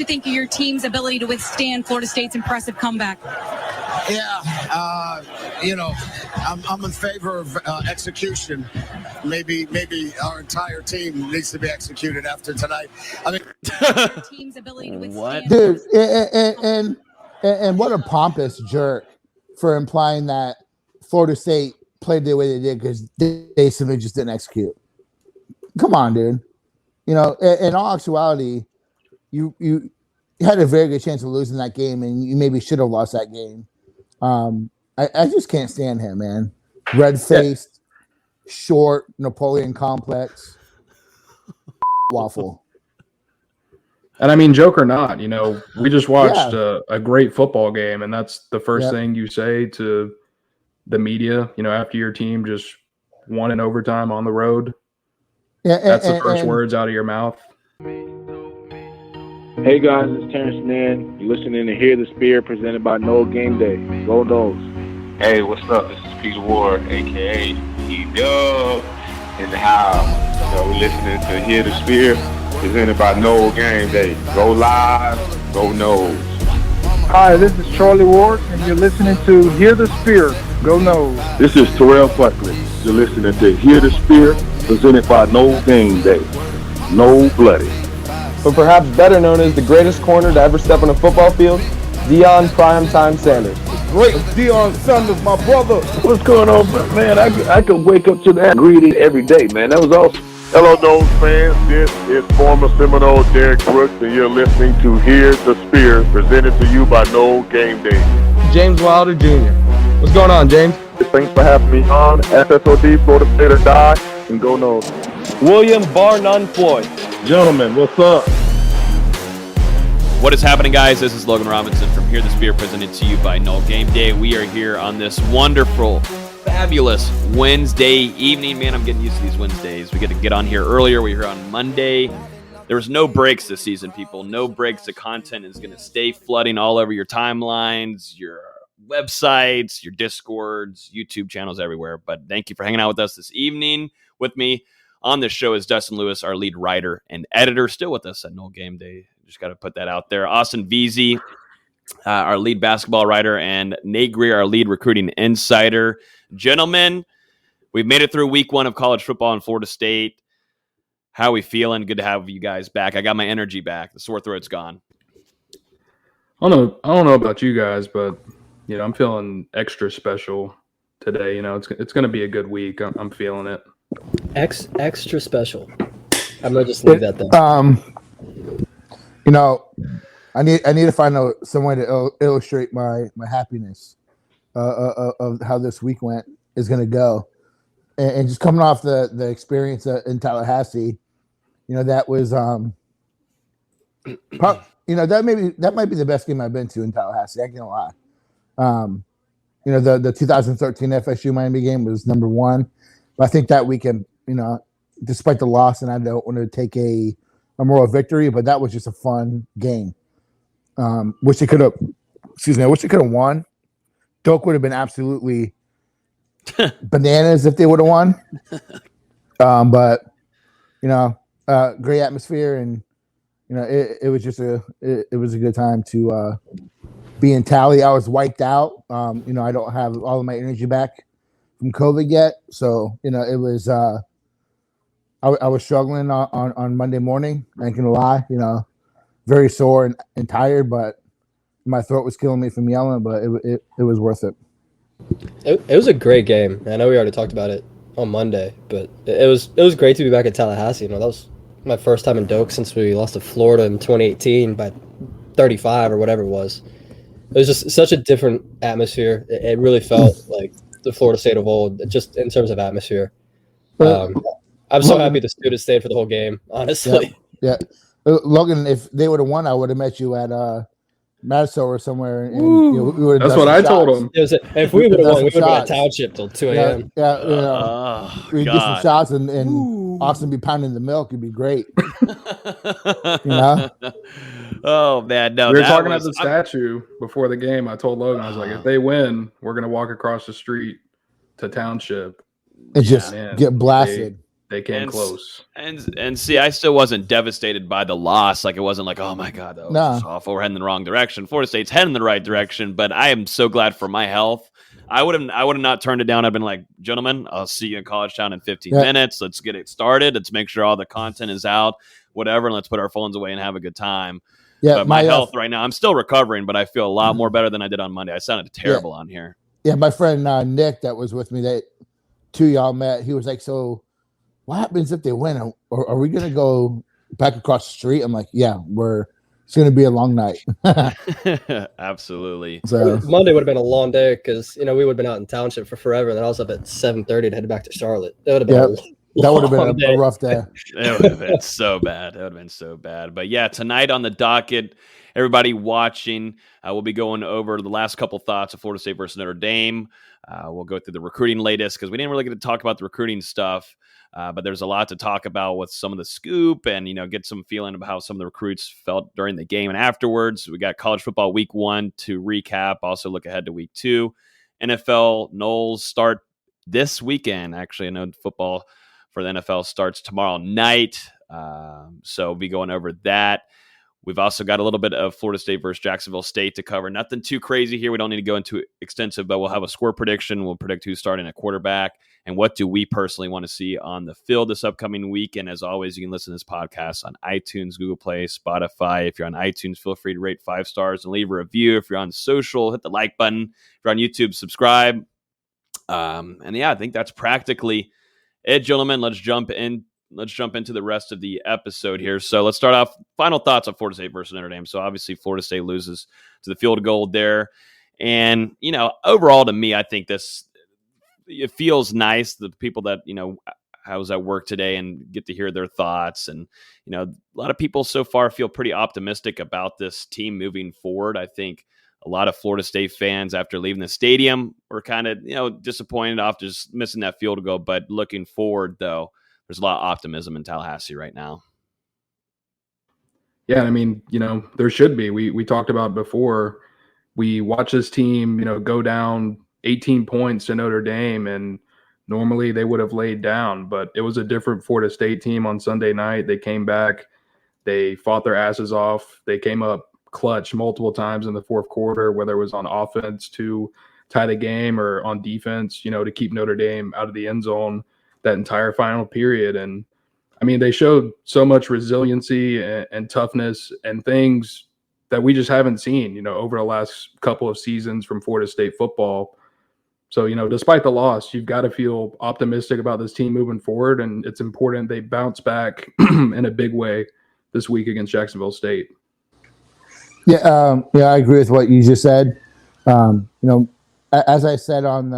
you think of your team's ability to withstand Florida State's impressive comeback? Yeah, I'm in favor of execution. Maybe our entire team needs to be executed after tonight. I mean, your team's ability to withstand Dude, and what a pompous jerk for implying that Florida State played the way they did because they simply just didn't execute. Come on, dude. In all actuality, you had a very good chance of losing that game, and you maybe should have lost that game. I just can't stand him, man. Red-faced, short, Napoleon complex, waffle. And I mean, joke or not, we just watched a great football game, and that's the first thing you say to the media, after your team just won in overtime on the road. Yeah, that's the first words out of your mouth. Hey guys, it's Terrence Nan. You're listening to Hear the Spirit, presented by No Game Day. Go Noles. Hey, what's up? This is Peter Ward, aka E-Dub, in the house. We're listening to Hear the Spirit, presented by No Game Day. Go Live, go Noles. Hi, this is Charlie Ward, and you're listening to Hear the Spirit. Go Noles. This is Terrell Buckley. You're listening to Hear the Spirit, presented by No Game Day. No Bloody. But perhaps better known as the greatest corner to ever step on a football field, Deion Primetime Sanders. Great Deion Sanders, my brother. What's going on, man? I could wake up to that greeting every day, man. That was awesome. Hello, Noles fans. This is former Seminole Derek Brooks, and you're listening to Hear the Spirit, presented to you by No Game Day. James Wilder Jr. What's going on, James? Thanks for having me on. SSOD, Florida State or Die, and go Noles. William Bar None Floyd. Gentlemen, what's up? What is happening, guys? This is Logan Robinson from Hear the Spirit, presented to you by No Game Day. We are here on this wonderful, fabulous Wednesday evening. Man, I'm getting used to these Wednesdays. We get to get on here earlier. We're here on Monday. There was no breaks this season, people. No breaks. The content is going to stay flooding all over your timelines, your websites, your Discords, YouTube channels, everywhere. But thank you for hanging out with us this evening. With me on this show is Dustin Lewis, our lead writer and editor, still with us at No Game Day. Just got to put that out there. Austin Veazey, our lead basketball writer, and Nate Greer, our lead recruiting insider. Gentlemen, we've made it through week one of college football in Florida State. How are we feeling? Good to have you guys back. I got my energy back. The sore throat's gone. I don't know about you guys, but I'm feeling extra special today. It's going to be a good week. I'm feeling it. Extra special. I'm gonna just leave that there. I need to find some way to illustrate my happiness of how this week is going to go, and just coming off the experience in Tallahassee, that was that might be the best game I've been to in Tallahassee. I can't lie. The 2013 FSU Miami game was number one, but I think that weekend, despite the loss, and I don't want to take a moral victory, but that was just a fun game. Wish it could have won. Doak would have been absolutely bananas if they would have won. But great atmosphere, and it was just it was a good time to be in Tally. I was wiped out. I don't have all of my energy back from COVID yet, so it was. I was struggling on Monday morning. I ain't gonna lie, very sore and tired, but my throat was killing me from yelling. But it was worth it. It was a great game. I know we already talked about it on Monday, but it was great to be back at Tallahassee. That was my first time in Doak since we lost to Florida in 2018 by 35 or whatever it was. It was just such a different atmosphere. It really felt like the Florida State of old, just in terms of atmosphere. I'm so happy the students stayed for the whole game, honestly. Yeah. Logan, if they would have won, I would have met you at Madison or somewhere. And, we that's what I told them. If we would have won, we would have been at Township till 2 a.m. We'd get some shots and Austin be pounding the milk. It'd be great. Oh, man. No, we were talking at the statue before the game. I told Logan, I was like, if they win, we're going to walk across the street to Township. And just get blasted. they came close. And see, I still wasn't devastated by the loss. Like, it wasn't like, oh my God, that was just awful. We're heading in the wrong direction. Florida State's heading in the right direction, but I am so glad for my health. I would have not turned it down. I've been like, gentlemen, I'll see you in College Town in 15 minutes. Let's get it started. Let's make sure all the content is out, whatever, and let's put our phones away and have a good time. Yeah, but my health right now, I'm still recovering, but I feel a lot more better than I did on Monday. I sounded terrible on here. Yeah, my friend Nick that was with me, that two y'all met, he was like, so what happens if they win? Are we going to go back across the street? I'm like, yeah, it's going to be a long night. Absolutely. So Monday would have been a long day because, we would have been out in Township for forever. And then I was up at 7:30 to head back to Charlotte. That would have been that would have been a rough day. It would have been so bad. It would have been so bad. But yeah, tonight on the docket, everybody watching, we'll be going over the last couple thoughts of Florida State versus Notre Dame. We'll go through the recruiting latest because we didn't really get to talk about the recruiting stuff. But there's a lot to talk about with some of the scoop and, get some feeling about how some of the recruits felt during the game and afterwards. We got college football week 1 to recap, also look ahead to week 2. NFL Knowles start this weekend. Actually, I know football for the NFL starts tomorrow night. So we'll be going over that. We've also got a little bit of Florida State versus Jacksonville State to cover. Nothing too crazy here. We don't need to go into extensive, but we'll have a score prediction. We'll predict who's starting at quarterback and what do we personally want to see on the field this upcoming week. And as always, you can listen to this podcast on iTunes, Google Play, Spotify. If you're on iTunes, feel free to rate 5 stars and leave a review. If you're on social, hit the like button. If you're on YouTube, subscribe. And yeah, I think that's practically it, gentlemen. Let's jump into the rest of the episode here. So let's start off. Final thoughts on Florida State versus Notre Dame. So obviously Florida State loses to the field goal there. And, overall to me, I think it feels nice. The people that, I was at work today and get to hear their thoughts. And, a lot of people so far feel pretty optimistic about this team moving forward. I think a lot of Florida State fans after leaving the stadium were kind of, disappointed off just missing that field goal. But looking forward, though, there's a lot of optimism in Tallahassee right now. Yeah, I mean, there should be. We talked about before. We watch this team, go down 18 points to Notre Dame, and normally they would have laid down. But it was a different Florida State team on Sunday night. They came back. They fought their asses off. They came up clutch multiple times in the fourth quarter, whether it was on offense to tie the game or on defense, to keep Notre Dame out of the end zone that entire final period. And I mean, they showed so much resiliency and toughness and things that we just haven't seen, over the last couple of seasons from Florida State football. So, despite the loss, you've got to feel optimistic about this team moving forward. And it's important they bounce back in a big way this week against Jacksonville State. Yeah, I agree with what you just said. As I said on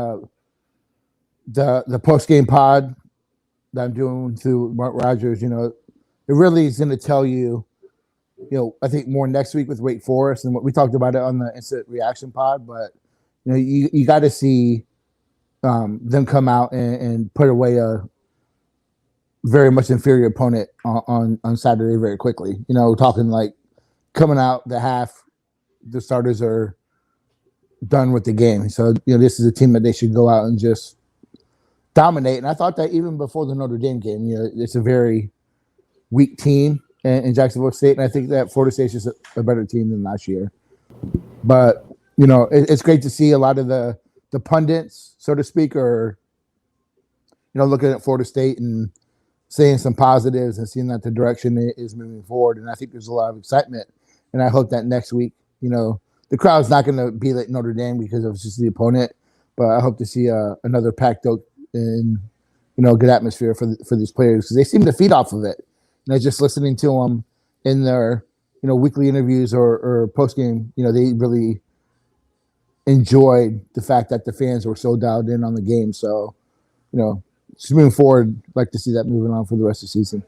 the post-game pod that I'm doing through Mark Rogers, it really is going to tell you, I think more next week with Wake Forest and what we talked about it on the instant reaction pod, but you got to see them come out and put away a very much inferior opponent on Saturday very quickly. Talking like coming out the half, the starters are done with the game. So, this is a team that they should go out and just dominate. And I thought that even before the Notre Dame game, it's a very weak team in Jacksonville State. And I think that Florida State is just a better team than last year. But, it's great to see a lot of the pundits, so to speak, are, looking at Florida State and saying some positives and seeing that the direction is moving forward. And I think there's a lot of excitement. And I hope that next week, the crowd's not going to be like Notre Dame because it was just the opponent. But I hope to see another packed out and, good atmosphere for these players because they seem to feed off of it. And just listening to them in their, weekly interviews or post-game, they really enjoyed the fact that the fans were so dialed in on the game. So, just moving forward, I'd like to see that moving on for the rest of the season.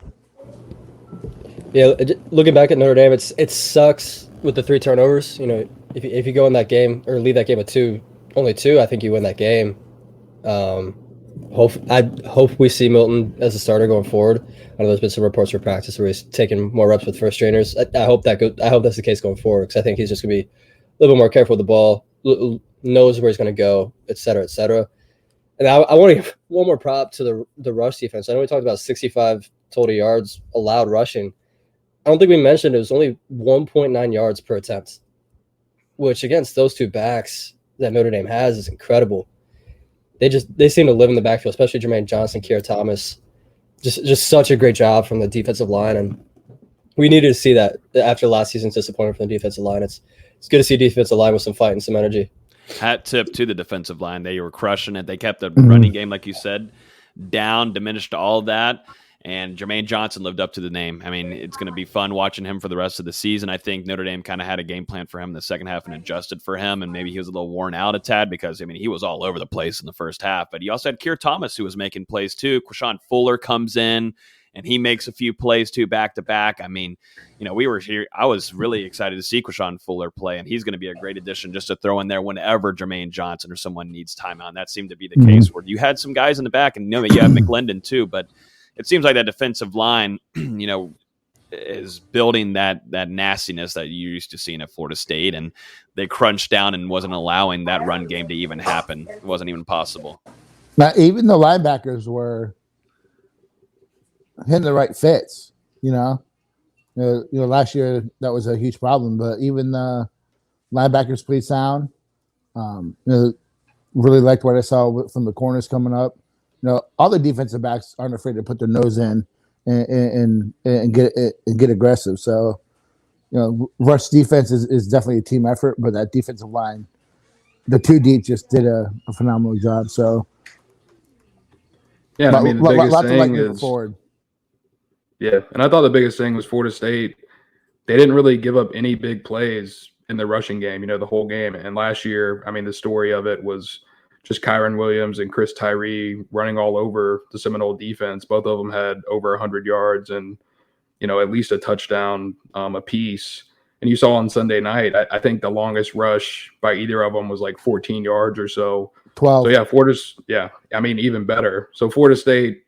Yeah, looking back at Notre Dame, it sucks with the 3 turnovers. If you go in that game or leave that game with only two, I think you win that game. I hope we see Milton as a starter going forward. I know there's been some reports for practice where he's taking more reps with first trainers. I hope that's the case going forward because I think he's just going to be a little bit more careful with the ball, knows where he's going to go, et cetera, et cetera. And I want to give one more prop to the rush defense. I know we talked about 65 total yards allowed rushing. I don't think we mentioned it was only 1.9 yards per attempt, which against those two backs that Notre Dame has is incredible. They seem to live in the backfield, especially Jermaine Johnson, Keir Thomas. Just such a great job from the defensive line, and we needed to see that after last season's disappointment from the defensive line. It's good to see defensive line with some fight and some energy. Hat tip to the defensive line. They were crushing it. They kept the running game, like you said, down, diminished all that. And Jermaine Johnson lived up to the name. I mean, it's going to be fun watching him for the rest of the season. I think Notre Dame kind of had a game plan for him in the second half and adjusted for him. And maybe he was a little worn out a tad because, I mean, he was all over the place in the first half. But he also had Keir Thomas, who was making plays too. Quashon Fuller comes in, and he makes a few plays too back to back. I mean, we were here. I was really excited to see Quashon Fuller play, and he's going to be a great addition just to throw in there whenever Jermaine Johnson or someone needs time out. And that seemed to be the case where you had some guys in the back, and you have McLendon too, but it seems like that defensive line, is building that nastiness that you used to seeing at Florida State, and they crunched down and wasn't allowing that run game to even happen. It wasn't even possible. Now, even the linebackers were hitting the right fits. Last year that was a huge problem, but even the linebackers played sound. Really liked what I saw from the corners coming up. All the defensive backs aren't afraid to put their nose in and get aggressive. So, rush defense is definitely a team effort, but that defensive line, the two deep, just did a phenomenal job. So, yeah, I mean, the biggest thing is forward. Yeah, and I thought the biggest thing was Florida State. They didn't really give up any big plays in the rushing game, the whole game. And last year, I mean, the story of it was just Kyron Williams and Chris Tyree running all over the Seminole defense. Both of them had over 100 yards and, at least a touchdown apiece. And you saw on Sunday night, I think the longest rush by either of them was like 14 yards or so. 12. So, even better. So Florida State,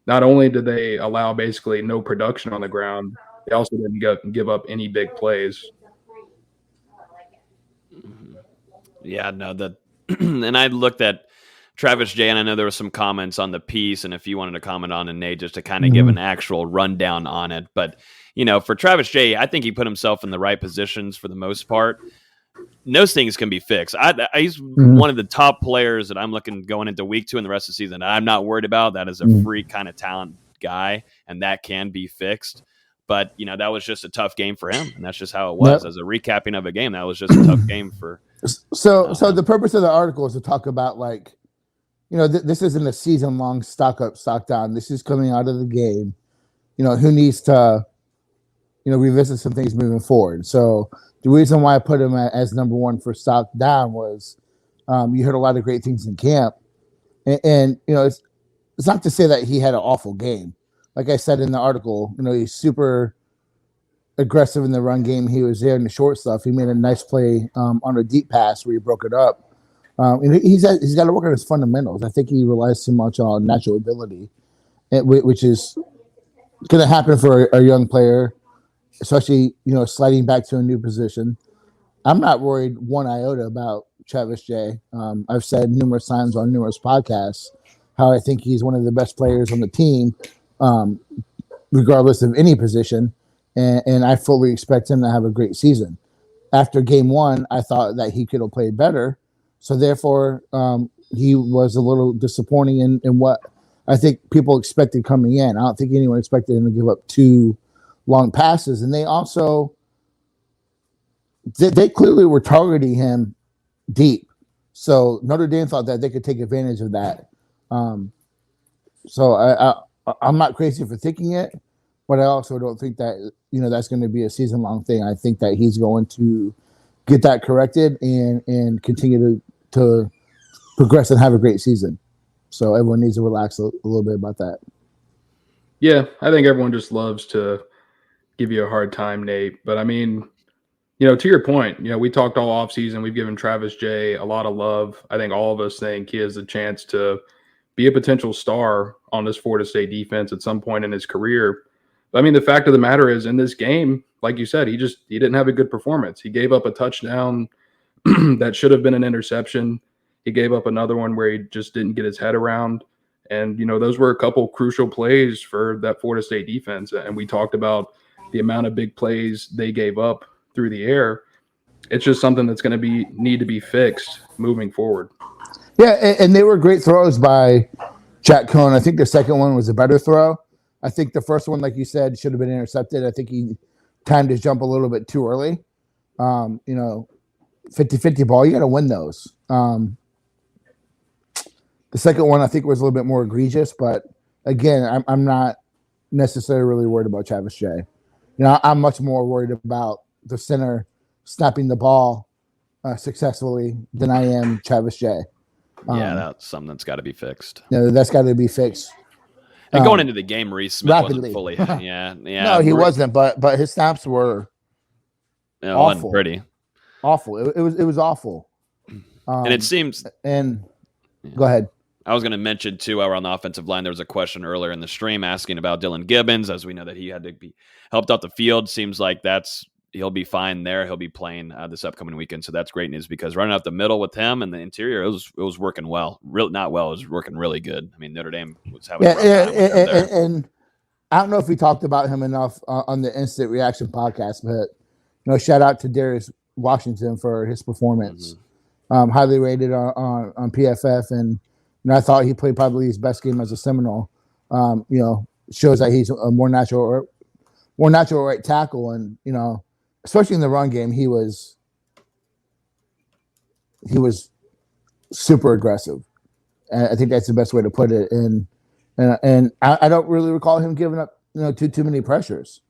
not only did they allow basically no production on the ground, they also didn't give up any big plays. Yeah, no, and I looked at Travis Jay, and I know there were some comments on the piece, and if you wanted to comment on it, Nate, just to kind of give an actual rundown on it. But, for Travis Jay, I think he put himself in the right positions for the most part. Those things can be fixed. He's one of the top players that I'm looking going into week 2 and the rest of the season. I'm not worried about that as a free kind of talent guy, and that can be fixed. But, that was just a tough game for him, and that's just how it was. As a recapping of a game, that was just a tough game for So the purpose of the article is to talk about, this isn't a season-long stock up, stock down. This is coming out of the game. Who needs to, revisit some things moving forward. So the reason why I put him as number 1 for stock down was you heard a lot of great things in camp. And it's not to say that he had an awful game. Like I said in the article, he's super aggressive in the run game. He was there in the short stuff. He made a nice play on a deep pass where he broke it up. And he's got to work on his fundamentals. I think he relies too much on natural ability, which is going to happen for a young player, especially sliding back to a new position. I'm not worried one iota about Travis Jay. I've said numerous times on numerous podcasts how I think he's one of the best players on the team, regardless of any position. And I fully expect him to have a great season. After game 1, I thought that he could have played better. So therefore, he was a little disappointing in what I think people expected coming in. I don't think anyone expected him to give up 2 long passes. And they also, they clearly were targeting him deep. So Notre Dame thought that they could take advantage of that. So I'm not crazy for thinking it, but I also don't think that, that's going to be a season-long thing. I think that he's going to get that corrected and continue to progress and have a great season. So everyone needs to relax a little bit about that. Yeah, I think everyone just loves to give you a hard time, Nate. But I mean, to your point, we talked all offseason. We've given Travis Jay a lot of love. I think all of us think he has a chance to be a potential star on this Florida State defense at some point in his career. But I mean, the fact of the matter is, in this game, like you said, he didn't have a good performance. He gave up a touchdown that should have been an interception. He He gave up another one where he just didn't get his head around. And, those were a couple crucial plays for that Florida State defense. And we talked about the amount of big plays they gave up through the air. It's just something that's going to need to be fixed moving forward. Yeah, and they were great throws by Jack Cohn. I think the second one was a better throw. I think the first one, like you said, should have been intercepted. I think he timed his jump a little bit too early. 50-50 ball, you got to win those. The second one, I think, was a little bit more egregious. But, again, I'm not necessarily really worried about Travis Jay. I'm much more worried about the center snapping the ball successfully than I am Travis Jay. Yeah, that's something that's got to be fixed. That's got to be fixed. And going into the game, Reese Smith wasn't fully. Yeah. No, he wasn't. But his snaps were awful. Wasn't pretty. Awful. It was awful. And it seems. And go ahead. I was going to mention too, while we're on the offensive line, there was a question earlier in the stream asking about Dylan Gibbons, as we know that he had to be helped out the field. Seems like he'll be fine there. He'll be playing this upcoming weekend, so that's great news because running up the middle with him and the interior, it was working well. Not well, it was working really good. I mean, Notre Dame was having a rough time with him there. And I don't know if we talked about him enough on the Instant Reaction podcast, but shout out to Darius Washington for his performance. Highly rated on PFF, and I thought he played probably his best game as a Seminole. Shows that he's a more natural right tackle, and especially in the run game, he was super aggressive. And I think that's the best way to put it. And I don't really recall him giving up too many pressures.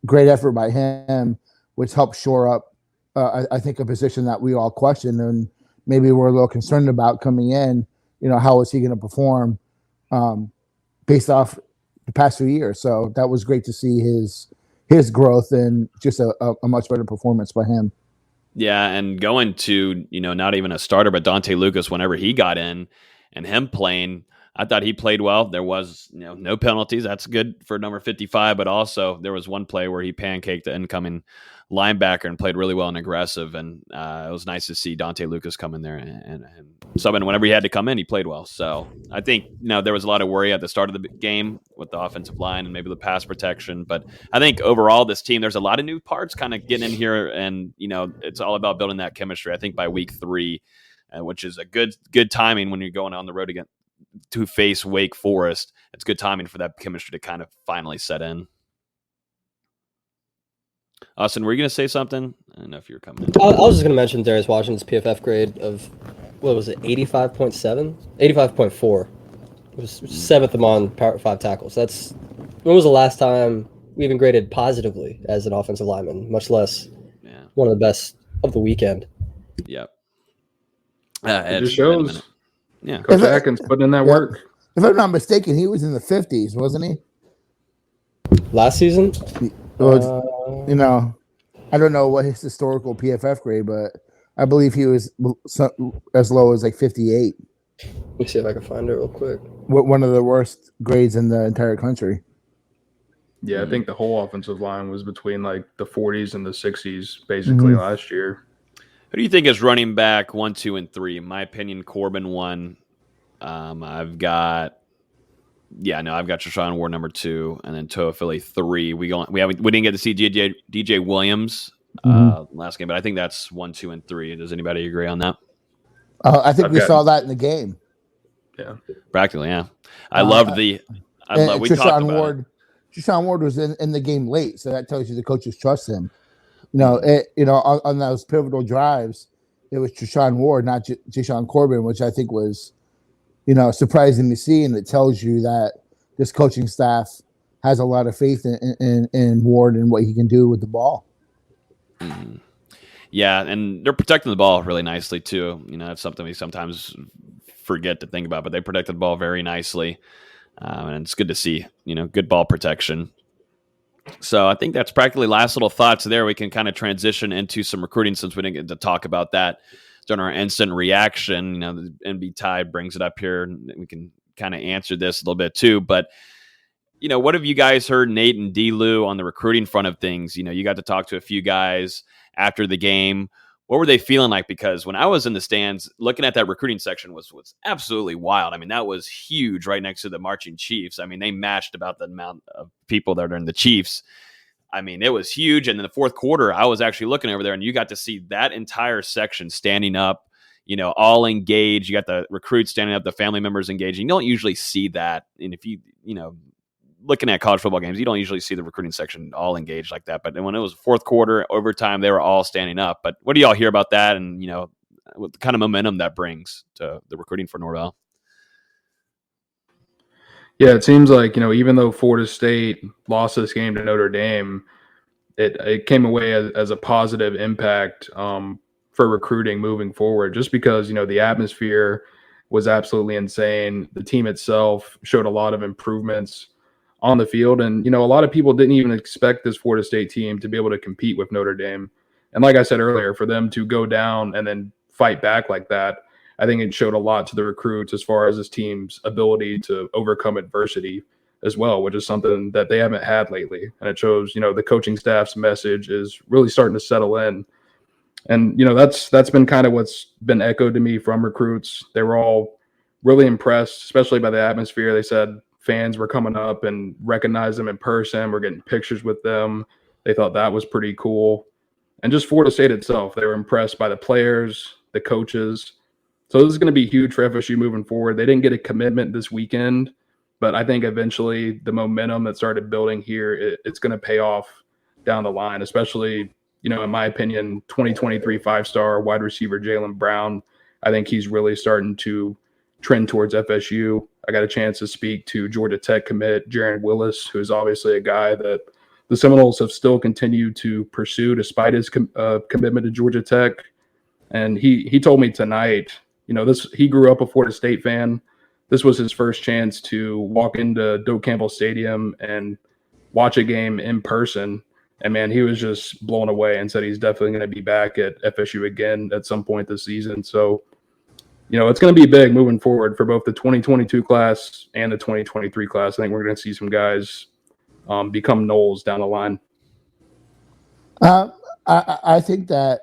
Great effort by him, which helped shore up I think a position that we all questioned and maybe we're a little concerned about coming in. How is he going to perform based off the past few years? So that was great to see his growth and just a much better performance by him. Yeah, and going to, not even a starter, but Dante Lucas, whenever he got in and him playing, I thought he played well. There was no penalties. That's good for number 55, but also there was one play where he pancaked the incoming linebacker and played really well and aggressive. And it was nice to see Dante Lucas come in there and subbing whenever he had to come in, he played well. So I think, there was a lot of worry at the start of the game with the offensive line and maybe the pass protection. But I think overall this team, there's a lot of new parts kind of getting in here and, it's all about building that chemistry. I think by week 3, which is a good timing when you're going on the road again to face Wake Forest. It's good timing for that chemistry to kind of finally set in. Austin, were you going to say something? I don't know if you were coming in. I was just going to mention Darius Washington's PFF grade of, what was it, 85.7? 85.4. It was 7th among Power 5 tackles. When was the last time we even graded positively as an offensive lineman, much less one of the best of the weekend? Yep. It just shows. Yeah, Coach Atkins putting in that work. If I'm not mistaken, he was in the 50s, wasn't he? Last season? I don't know what his historical PFF grade, but I believe he was as low as like 58. Let me see if I can find it real quick. One of the worst grades in the entire country. Yeah, I think the whole offensive line was between like the 40s and the 60s basically last year. Who do you think is running back 1, 2, and 3? In my opinion, Corbin 1. I've got Treshaun Ward number 2, and then Toa Philly 3. We didn't get to see DJ Williams last game, but I think that's 1, 2, and 3. Does anybody agree on that? I think we saw that in the game. Yeah, practically. Yeah, we talked about Ward. Treshaun Ward was in the game late, so that tells you the coaches trust him. On those pivotal drives, it was Treshaun Ward, not Jashaun Corbin, which I think was, surprising to see, and it tells you that this coaching staff has a lot of faith in Ward and what he can do with the ball. Mm-hmm. Yeah, and they're protecting the ball really nicely too. That's something we sometimes forget to think about, but they protected the ball very nicely, and it's good to see. Good ball protection. So I think that's practically last little thoughts there. We can kind of transition into some recruiting since we didn't get to talk about that during our instant reaction. The NB Tide brings it up here, and we can kind of answer this a little bit too. But, what have you guys heard, Nate and D. Lou, on the recruiting front of things? You got to talk to a few guys after the game. what were they feeling like? Because when I was in the stands, looking at that recruiting section was absolutely wild. I mean, that was huge right next to the marching Chiefs. I mean, they matched about the amount of people that are in the Chiefs. I mean, it was huge. And in the fourth quarter, I was actually looking over there, and you got to see that entire section standing up, all engaged. You got the recruits standing up, the family members engaging. You don't usually see that. And if looking at college football games, you don't usually see the recruiting section all engaged like that. But when it was fourth quarter, overtime, they were all standing up. But what do y'all hear about that? And, what the kind of momentum that brings to the recruiting for Norvell? Yeah, it seems like, even though Florida State lost this game to Notre Dame, it came away as a positive impact for recruiting moving forward, just because, the atmosphere was absolutely insane. The team itself showed a lot of improvements on the field. And, a lot of people didn't even expect this Florida State team to be able to compete with Notre Dame. And like I said earlier, for them to go down and then fight back like that, I think it showed a lot to the recruits as far as this team's ability to overcome adversity as well, which is something that they haven't had lately. And it shows, the coaching staff's message is really starting to settle in. And, that's been kind of what's been echoed to me from recruits. They were all really impressed, especially by the atmosphere. They said fans were coming up and recognized them in person. We're getting pictures with them. They thought that was pretty cool. And just Florida State itself, they were impressed by the players, the coaches. So this is going to be huge for FSU moving forward. They didn't get a commitment this weekend, but I think eventually the momentum that started building here, it's going to pay off down the line, especially, in my opinion, 2023 five-star wide receiver Jaylen Brown. I think he's really starting to trend towards FSU. I got a chance to speak to Georgia Tech commit Jaron Willis, who is obviously a guy that the Seminoles have still continued to pursue despite his commitment to Georgia Tech. And he told me tonight, he grew up a Florida State fan. This was his first chance to walk into Doak Campbell Stadium and watch a game in person. And, man, he was just blown away and said he's definitely going to be back at FSU again at some point this season. So, it's going to be big moving forward for both the 2022 class and the 2023 class. I think we're going to see some guys become Noles down the line. I think that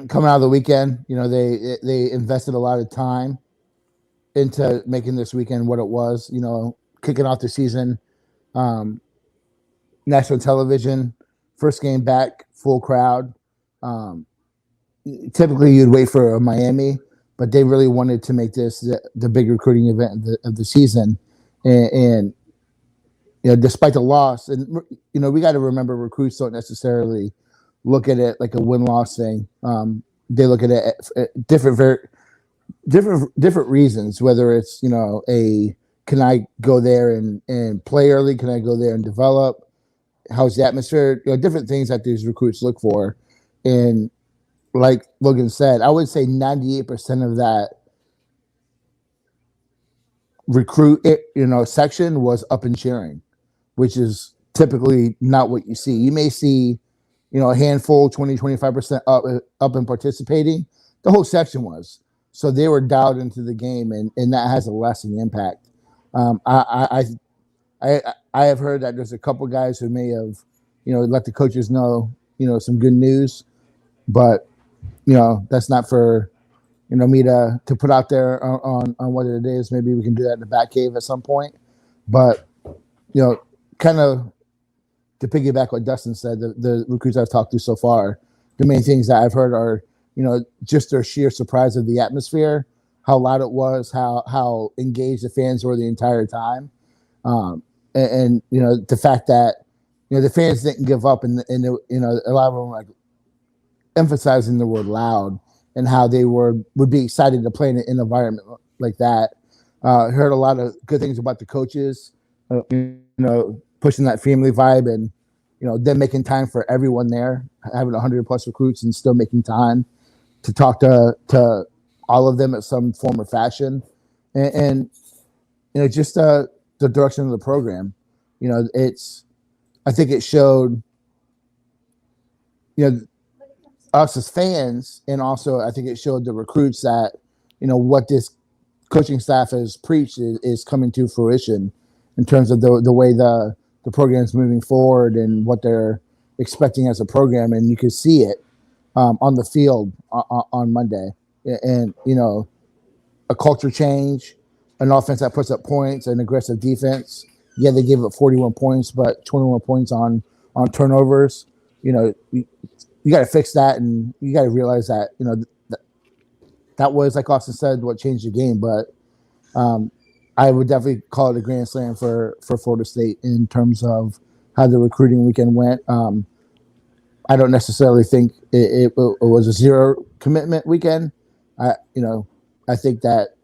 coming out of the weekend, they invested a lot of time into making this weekend what it was, kicking off the season, national television, first game back, full crowd. Typically you'd wait for Miami, but they really wanted to make this the big recruiting event of the season. And despite the loss, and, we got to remember recruits don't necessarily look at it like a win-loss thing. They look at it at different reasons, whether it's, can I go there and play early? Can I go there and develop? How's the atmosphere? Different things that these recruits look for. And like Logan said, I would say 98% of that recruit, section was up and cheering, which is typically not what you see. You may see, a handful, 20, 25% up and participating. The whole section was. So they were dialed into the game, and that has a lasting impact. I have heard that there's a couple guys who may have, let the coaches know, some good news, but, that's not for, me to put out there on what it is. Maybe we can do that in the back cave at some point. But, kind of to piggyback what Dustin said, the recruits I've talked to so far, the main things that I've heard are, just their sheer surprise of the atmosphere, how loud it was, how engaged the fans were the entire time. And the fact that, the fans didn't give up and a lot of them were like emphasizing the word loud and how they would be excited to play in an environment like that. Heard a lot of good things about the coaches, pushing that family vibe and, them making time for everyone there, having 100+ recruits and still making time to talk to all of them at some form or fashion. And just the direction of the program, I think it showed, us as fans, and also I think it showed the recruits that, what this coaching staff has preached is coming to fruition in terms of the way the program is moving forward and what they're expecting as a program. And you could see it. on the field on Monday, and a culture change, an offense that puts up points, an aggressive defense. Yeah, they gave up 41 points, but 21 points on turnovers. You got to fix that, and you got to realize that that was, like Austin said, what changed the game. But I would definitely call it a grand slam for Florida State in terms of how the recruiting weekend went. I don't necessarily think it was a zero commitment weekend. I think that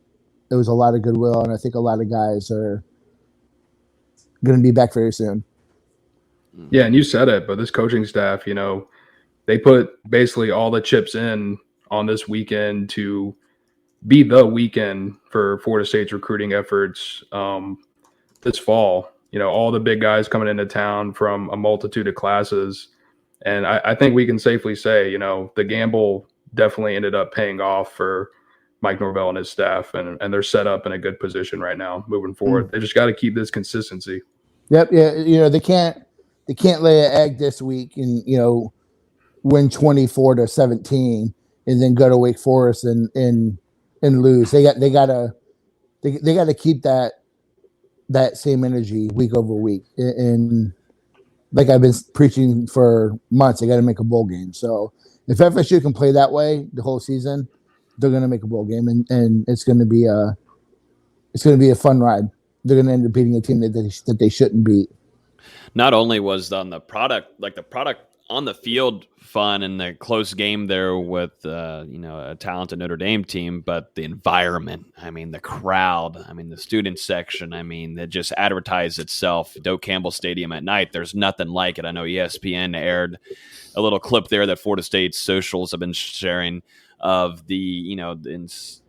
there was a lot of goodwill, and I think a lot of guys are going to be back very soon. Yeah, and you said it, but this coaching staff, they put basically all the chips in on this weekend to be the weekend for Florida State's recruiting efforts this fall. All the big guys coming into town from a multitude of classes. And I think we can safely say, the gamble definitely ended up paying off for Mike Norvell and his staff, and they're set up in a good position right now moving forward. They just got to keep this consistency. Yep. Yeah. They can't lay an egg this week and, win 24-17 and then go to Wake Forest and lose. They got to keep that same energy week over week. And like I've been preaching for months, they got to make a bowl game. So if FSU can play that way the whole season, they're going to make a bowl game, and it's going to be a fun ride. They're going to end up beating a team that they shouldn't beat. Not only was the product on the field fun and the close game there with a talented Notre Dame team, but the environment, the crowd, the student section, that just advertised itself. Doak Campbell Stadium at night, there's nothing like it. I know ESPN aired a little clip there that Florida State's socials have been sharing of the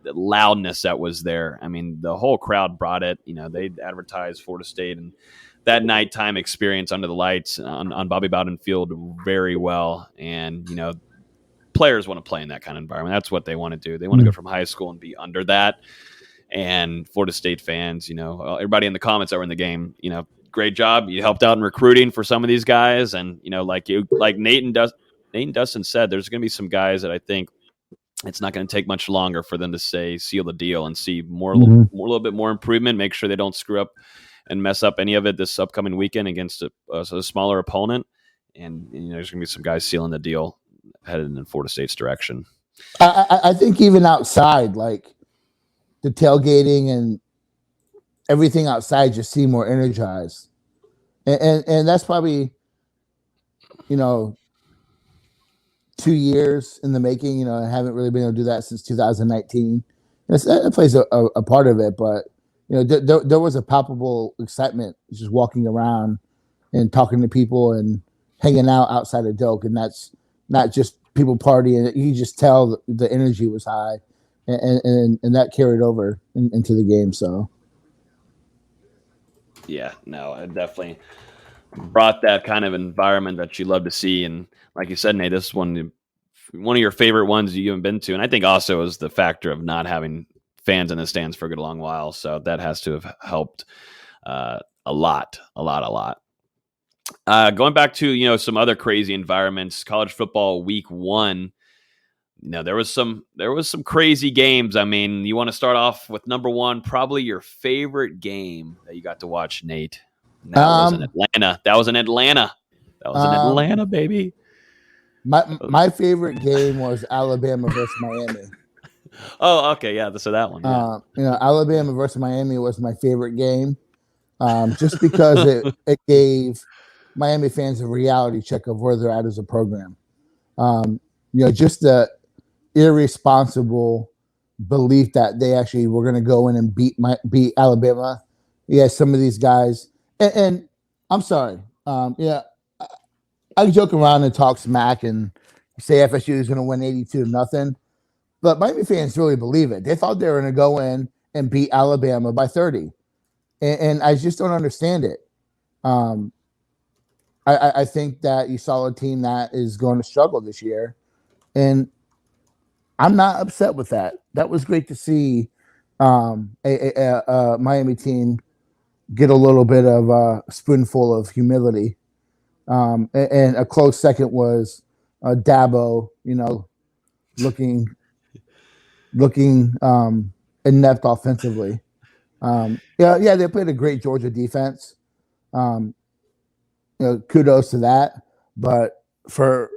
loudness that was there. The whole crowd brought it. They advertised Florida State and that nighttime experience under the lights on Bobby Bowden Field very well. And, players want to play in that kind of environment. That's what they want to do. They want to go from high school and be under that. And Florida State fans, everybody in the comments that were in the game, great job. You helped out in recruiting for some of these guys. And, like Nate and Dustin said, there's going to be some guys that I think it's not going to take much longer for them to seal the deal and see a little bit more improvement, make sure they don't screw up and mess up any of it this upcoming weekend against a smaller opponent. And there's going to be some guys sealing the deal headed in Florida State's direction. I think even outside, like the tailgating and everything outside just seem more energized. And that's probably, 2 years in the making. I haven't really been able to do that since 2019. That plays a part of it, but there was a palpable excitement just walking around and talking to people and hanging out outside of Doak. And that's not just people partying. You just tell the energy was high, and that carried over into the game. So, yeah, no, it definitely brought that kind of environment that you love to see. And like you said, Nate, this is one of your favorite ones you haven't been to. And I think also is the factor of not having fans in the stands for a good long while. So that has to have helped a lot. Going back to, some other crazy environments, college football week 1, there was some crazy games. You want to start off with number 1, probably your favorite game that you got to watch, Nate. That was in Atlanta. That was in Atlanta, baby. My favorite game was Alabama versus Miami. Oh, okay, yeah. So that one. Yeah. Alabama versus Miami was my favorite game, just because it gave Miami fans a reality check of where they're at as a program. Just the irresponsible belief that they actually were going to go in and beat Alabama. Yeah, some of these guys, and I'm sorry. I joke around and talk smack and say FSU is going to win 82-0. But Miami fans really believe it. They thought they were going to go in and beat Alabama by 30. And I just don't understand it. I think that you saw a team that is going to struggle this year. And I'm not upset with that. That was great to see a Miami team get a little bit of a spoonful of humility. And a close second was Dabo, looking inept offensively. They played a great Georgia defense. Kudos to that. But for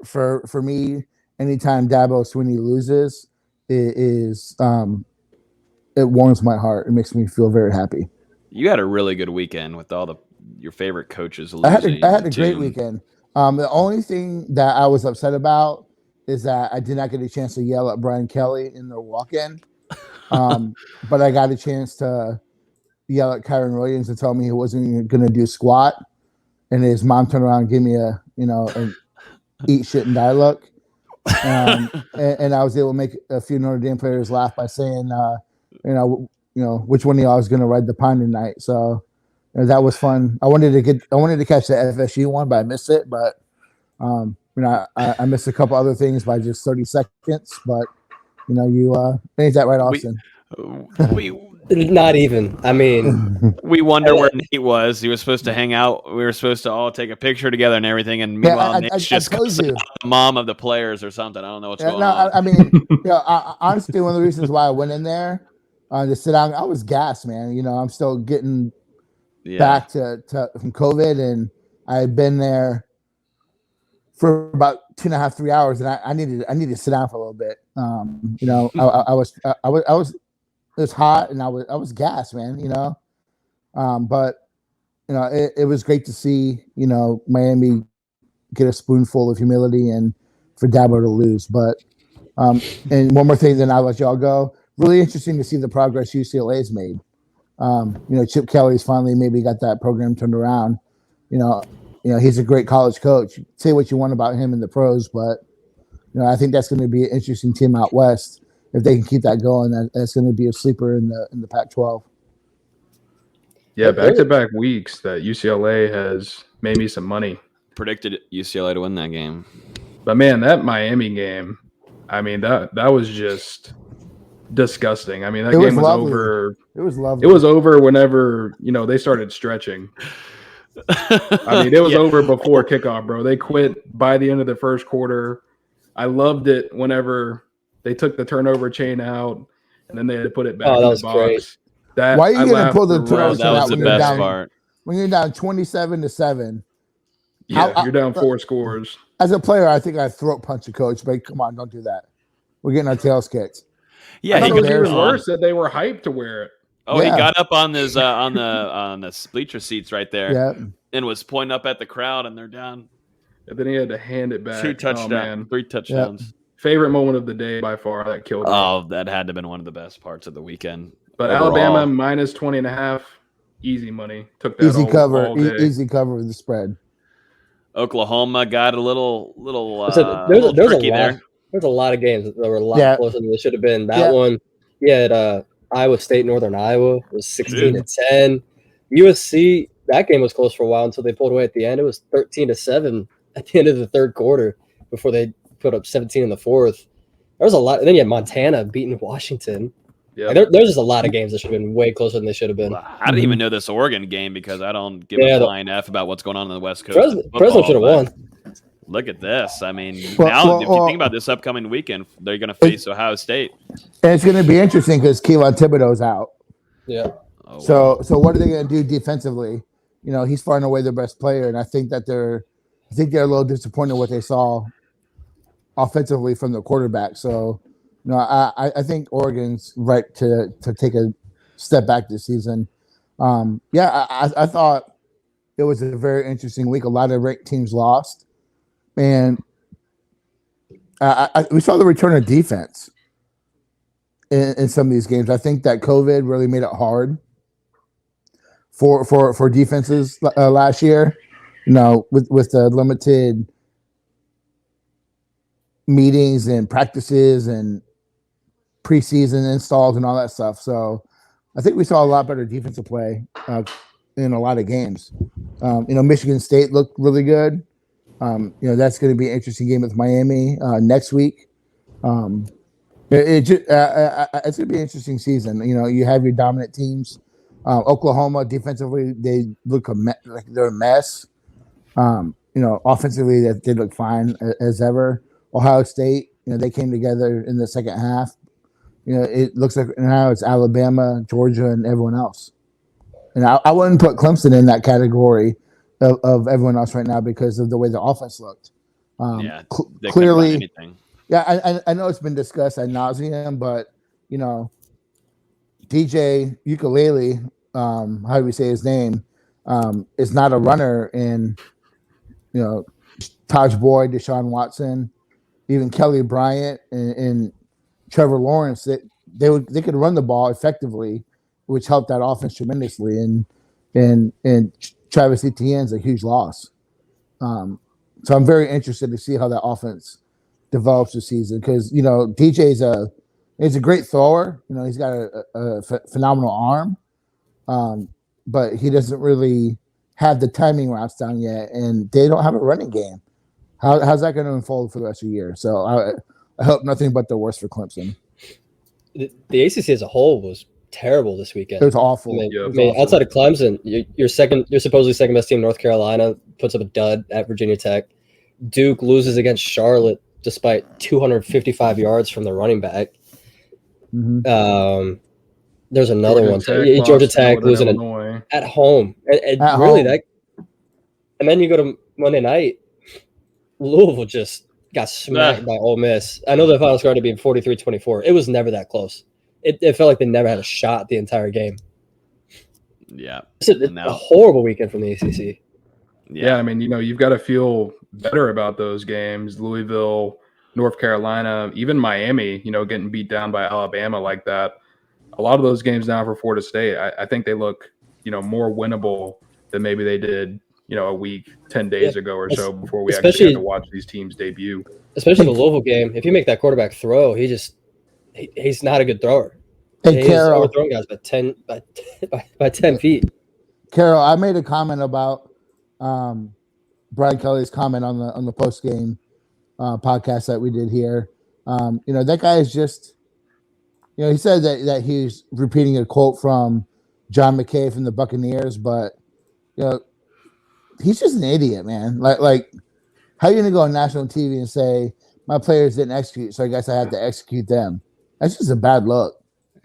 me, anytime Dabo Swinney loses, it warms my heart. It makes me feel very happy. You had a really good weekend with all your favorite coaches losing. I had a great weekend. The only thing that I was upset about is that I did not get a chance to yell at Brian Kelly in the walk-in. But I got a chance to yell at Kyron Williams and tell me he wasn't going to do squat. And his mom turned around and gave me an eat shit and die look. And I was able to make a few Notre Dame players laugh by saying, which one of y'all is going to ride the pine tonight. So that was fun. I wanted to catch the FSU one, but I missed it. But I missed a couple other things by just 30 seconds. But ain't that right, Austin? Not even. I mean, we wonder where Nate was. He was supposed to hang out. We were supposed to all take a picture together and everything. And meanwhile, Nate's just the mom of the players or something. I don't know what's going on. I mean, honestly, one of the reasons why I went in there to sit down, I was gassed, man. I'm still getting back to from COVID, and I had been there for about 2.5, 3 hours, and I needed to sit down for a little bit. It was hot, and I was gassed, man. But it was great to see Miami get a spoonful of humility and for Dabo to lose. But and one more thing, then I'll let y'all go. Really interesting to see the progress UCLA's made. Chip Kelly's finally maybe got that program turned around. He's a great college coach. Say what you want about him in the pros, but I think that's going to be an interesting team out west. If they can keep that going, that's going to be a sleeper in the Pac-12. Yeah, back-to-back weeks that UCLA has made me some money. Predicted UCLA to win that game. But, man, that Miami game, I mean, that was just disgusting. I mean, that game was over. It was lovely. It was over whenever, they started stretching. I mean, it was over before kickoff, bro. They quit by the end of the first quarter. I loved it whenever they took the turnover chain out and then they had to put it back in the box. Great. Why are you going to pull the turnover chain out when you're down? When you're down 27-7. Yeah, you're down 4 scores. As a player, I think I throat punch a coach, but come on, don't do that. We're getting our tails kicked. Yeah, it was even worse that they were hyped to wear it. Oh, yeah. He got up on his on the bleacher seats right there, and was pointing up at the crowd, and they're down. And then he had to hand it back. 2 touchdowns, 3 touchdowns. Yep. Favorite moment of the day by far. That killed me. Oh, that had to have been one of the best parts of the weekend. But overall, Alabama minus 20.5, easy money. Took that easy cover. All day. Easy cover with the spread. Oklahoma got a little tricky there. There's a lot of games that were a lot closer than they should have been. That one, Iowa State, Northern Iowa was 16-10. USC, that game was close for a while until they pulled away at the end. It was 13-7 at the end of the third quarter before they put up 17 in the fourth. There was a lot. And then you had Montana beating Washington. Yeah, there's just a lot of games that should have been way closer than they should have been. I didn't even know this Oregon game because I don't give a flying F about what's going on the West Coast. Fresno should have won. Look at this. I mean, if you think about this upcoming weekend, they're going to face Ohio State. And it's going to be interesting because Kayvon Thibodeau's out. Yeah. Oh, so what are they going to do defensively? He's far and away their best player, and I think they're a little disappointed what they saw offensively from the quarterback. So, I think Oregon's right to take a step back this season. I thought it was a very interesting week. A lot of ranked teams lost. And we saw the return of defense in some of these games. I think that COVID really made it hard for defenses last year. With the limited meetings and practices and preseason installs and all that stuff. So I think we saw a lot better defensive play in a lot of games. Michigan State looked really good. That's going to be an interesting game with Miami next week. It's going to be an interesting season. You have your dominant teams. Oklahoma defensively, they look like they're a mess. Offensively, they look fine as ever. Ohio State. They came together in the second half. It looks like now it's Alabama, Georgia, and everyone else. And I wouldn't put Clemson in that category of everyone else right now because of the way the offense looked. Clearly, I know it's been discussed ad nauseum, but DJ Ukulele, how do we say his name, is not a runner, and Taj Boyd, Deshaun Watson, even Kelly Bryant and Trevor Lawrence, they could run the ball effectively, which helped that offense tremendously. And Travis Etienne's a huge loss. So I'm very interested to see how that offense develops this season because DJ's a great thrower. He's got a phenomenal arm, but he doesn't really have the timing routes down yet, and they don't have a running game. How's that going to unfold for the rest of the year? So I hope nothing but the worst for Clemson. The ACC as a whole was terrible this weekend. It was awful. Outside of Clemson, you're supposedly second best team. North Carolina puts up a dud at Virginia Tech. Duke loses against Charlotte despite 255 yards from the running back. Mm-hmm. There's another one. Georgia Tech losing at home. And really home. And then you go to Monday night. Louisville just got smacked by Ole Miss. I know the final score had to be 43-24. It was never that close. It felt like they never had a shot the entire game. Yeah. It's a horrible weekend from the ACC. Yeah, I mean, you've got to feel better about those games. Louisville, North Carolina, even Miami, getting beat down by Alabama like that. A lot of those games now for Florida State, I think they look, more winnable than maybe they did, a week, 10 days ago or so before we actually had to watch these teams debut. Especially the Louisville game. If you make that quarterback throw, he's not a good thrower. Hey, he's overthrowing guys by 10 feet. Carol, I made a comment about Brian Kelly's comment on the post game podcast that we did here. That guy is just, he said that he's repeating a quote from John McKay from the Buccaneers, but he's just an idiot, man. Like how are you gonna go on national TV and say my players didn't execute, so I guess I have to execute them? That's just a bad look.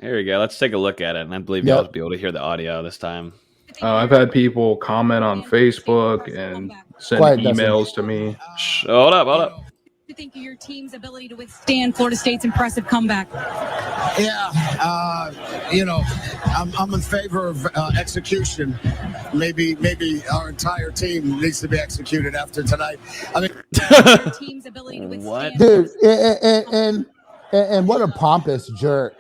Here we go. Let's take a look at it, and I believe y'all will be able to hear the audio this time. I've had people comment on Facebook and send emails to me. Hold up. You think of your team's ability to withstand Florida State's impressive comeback? Yeah, I'm in favor of execution. Maybe our entire team needs to be executed after tonight. I mean, your team's ability to withstand. Dude, and what a pompous jerk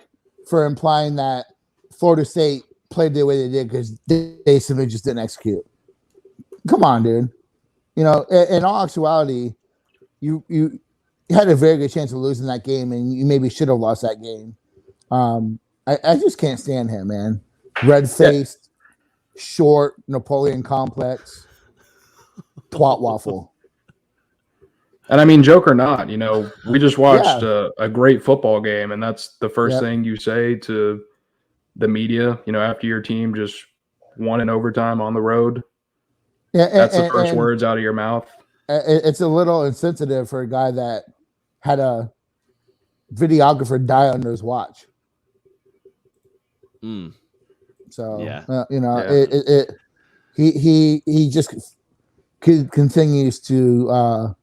for implying that Florida State played the way they did because they simply just didn't execute. Come on, dude. In all actuality, you had a very good chance of losing that game, and you maybe should have lost that game. I just can't stand him, man. Red-faced, short, Napoleon complex, twat waffle. And I mean, joke or not, we just watched a great football game, and that's the first thing you say to the media, after your team just won in overtime on the road. Yeah, that's the first words out of your mouth. It's a little insensitive for a guy that had a videographer die under his watch. So he just continues to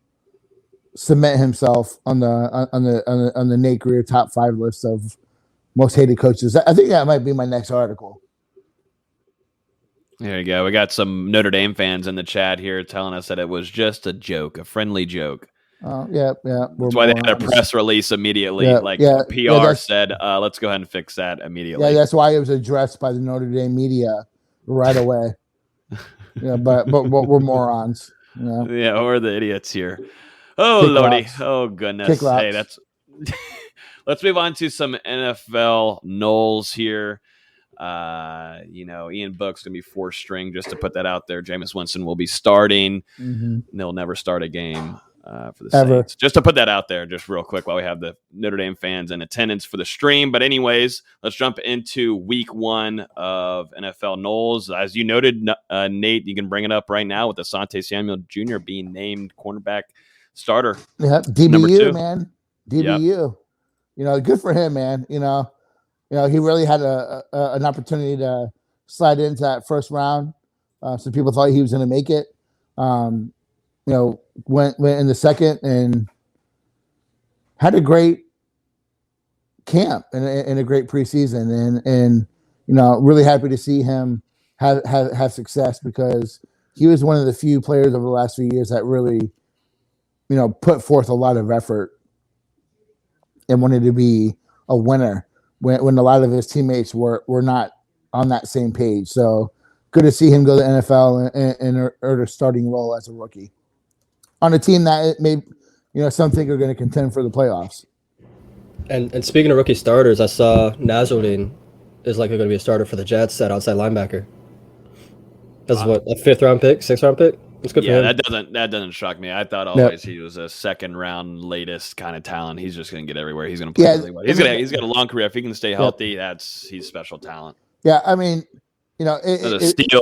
cement himself on the Nate Greer top 5 list of most hated coaches. I think that might be my next article. There you go. We got some Notre Dame fans in the chat here telling us that it was just a joke, a friendly joke. Yeah. That's why they had a press release immediately. PR said, let's go ahead and fix that immediately. Yeah, that's why it was addressed by the Notre Dame media right away. But we're morons. Yeah, we're the idiots here. Oh, Kick Lordy. Rocks. Oh, goodness. Hey, that's... Let's move on to some NFL Knowles here. Ian Book's going to be 4th string, just to put that out there. Jameis Winston will be starting. Mm-hmm. They'll never start a game for the Saints. Just to put that out there, just real quick, while we have the Notre Dame fans in attendance for the stream. But anyways, let's jump into week 1 of NFL Knowles. As you noted, Nate, you can bring it up right now with Asante Samuel Jr. being named cornerback starter. Yeah, Number DBU, 2. man. DBU. Yep. Good for him, man. He really had an opportunity to slide into that first round. Some people thought he was going to make it. Went in the second and had a great camp and a great preseason, and really happy to see him have success, because he was one of the few players over the last few years that really, put forth a lot of effort and wanted to be a winner when a lot of his teammates were not on that same page. So good to see him go to the NFL and earn a starting role as a rookie on a team that some think are going to contend for the playoffs. And speaking of rookie starters, I saw Nazarene is likely going to be a starter for the Jets at outside linebacker. That's a 5th round pick, 6th round pick. It's good for him. that doesn't shock me. I thought always he was a 2nd round latest kind of talent. He's just going to get everywhere. He's going to play really well. He's got a long career. If he can stay healthy, he's special talent. Yeah, I mean,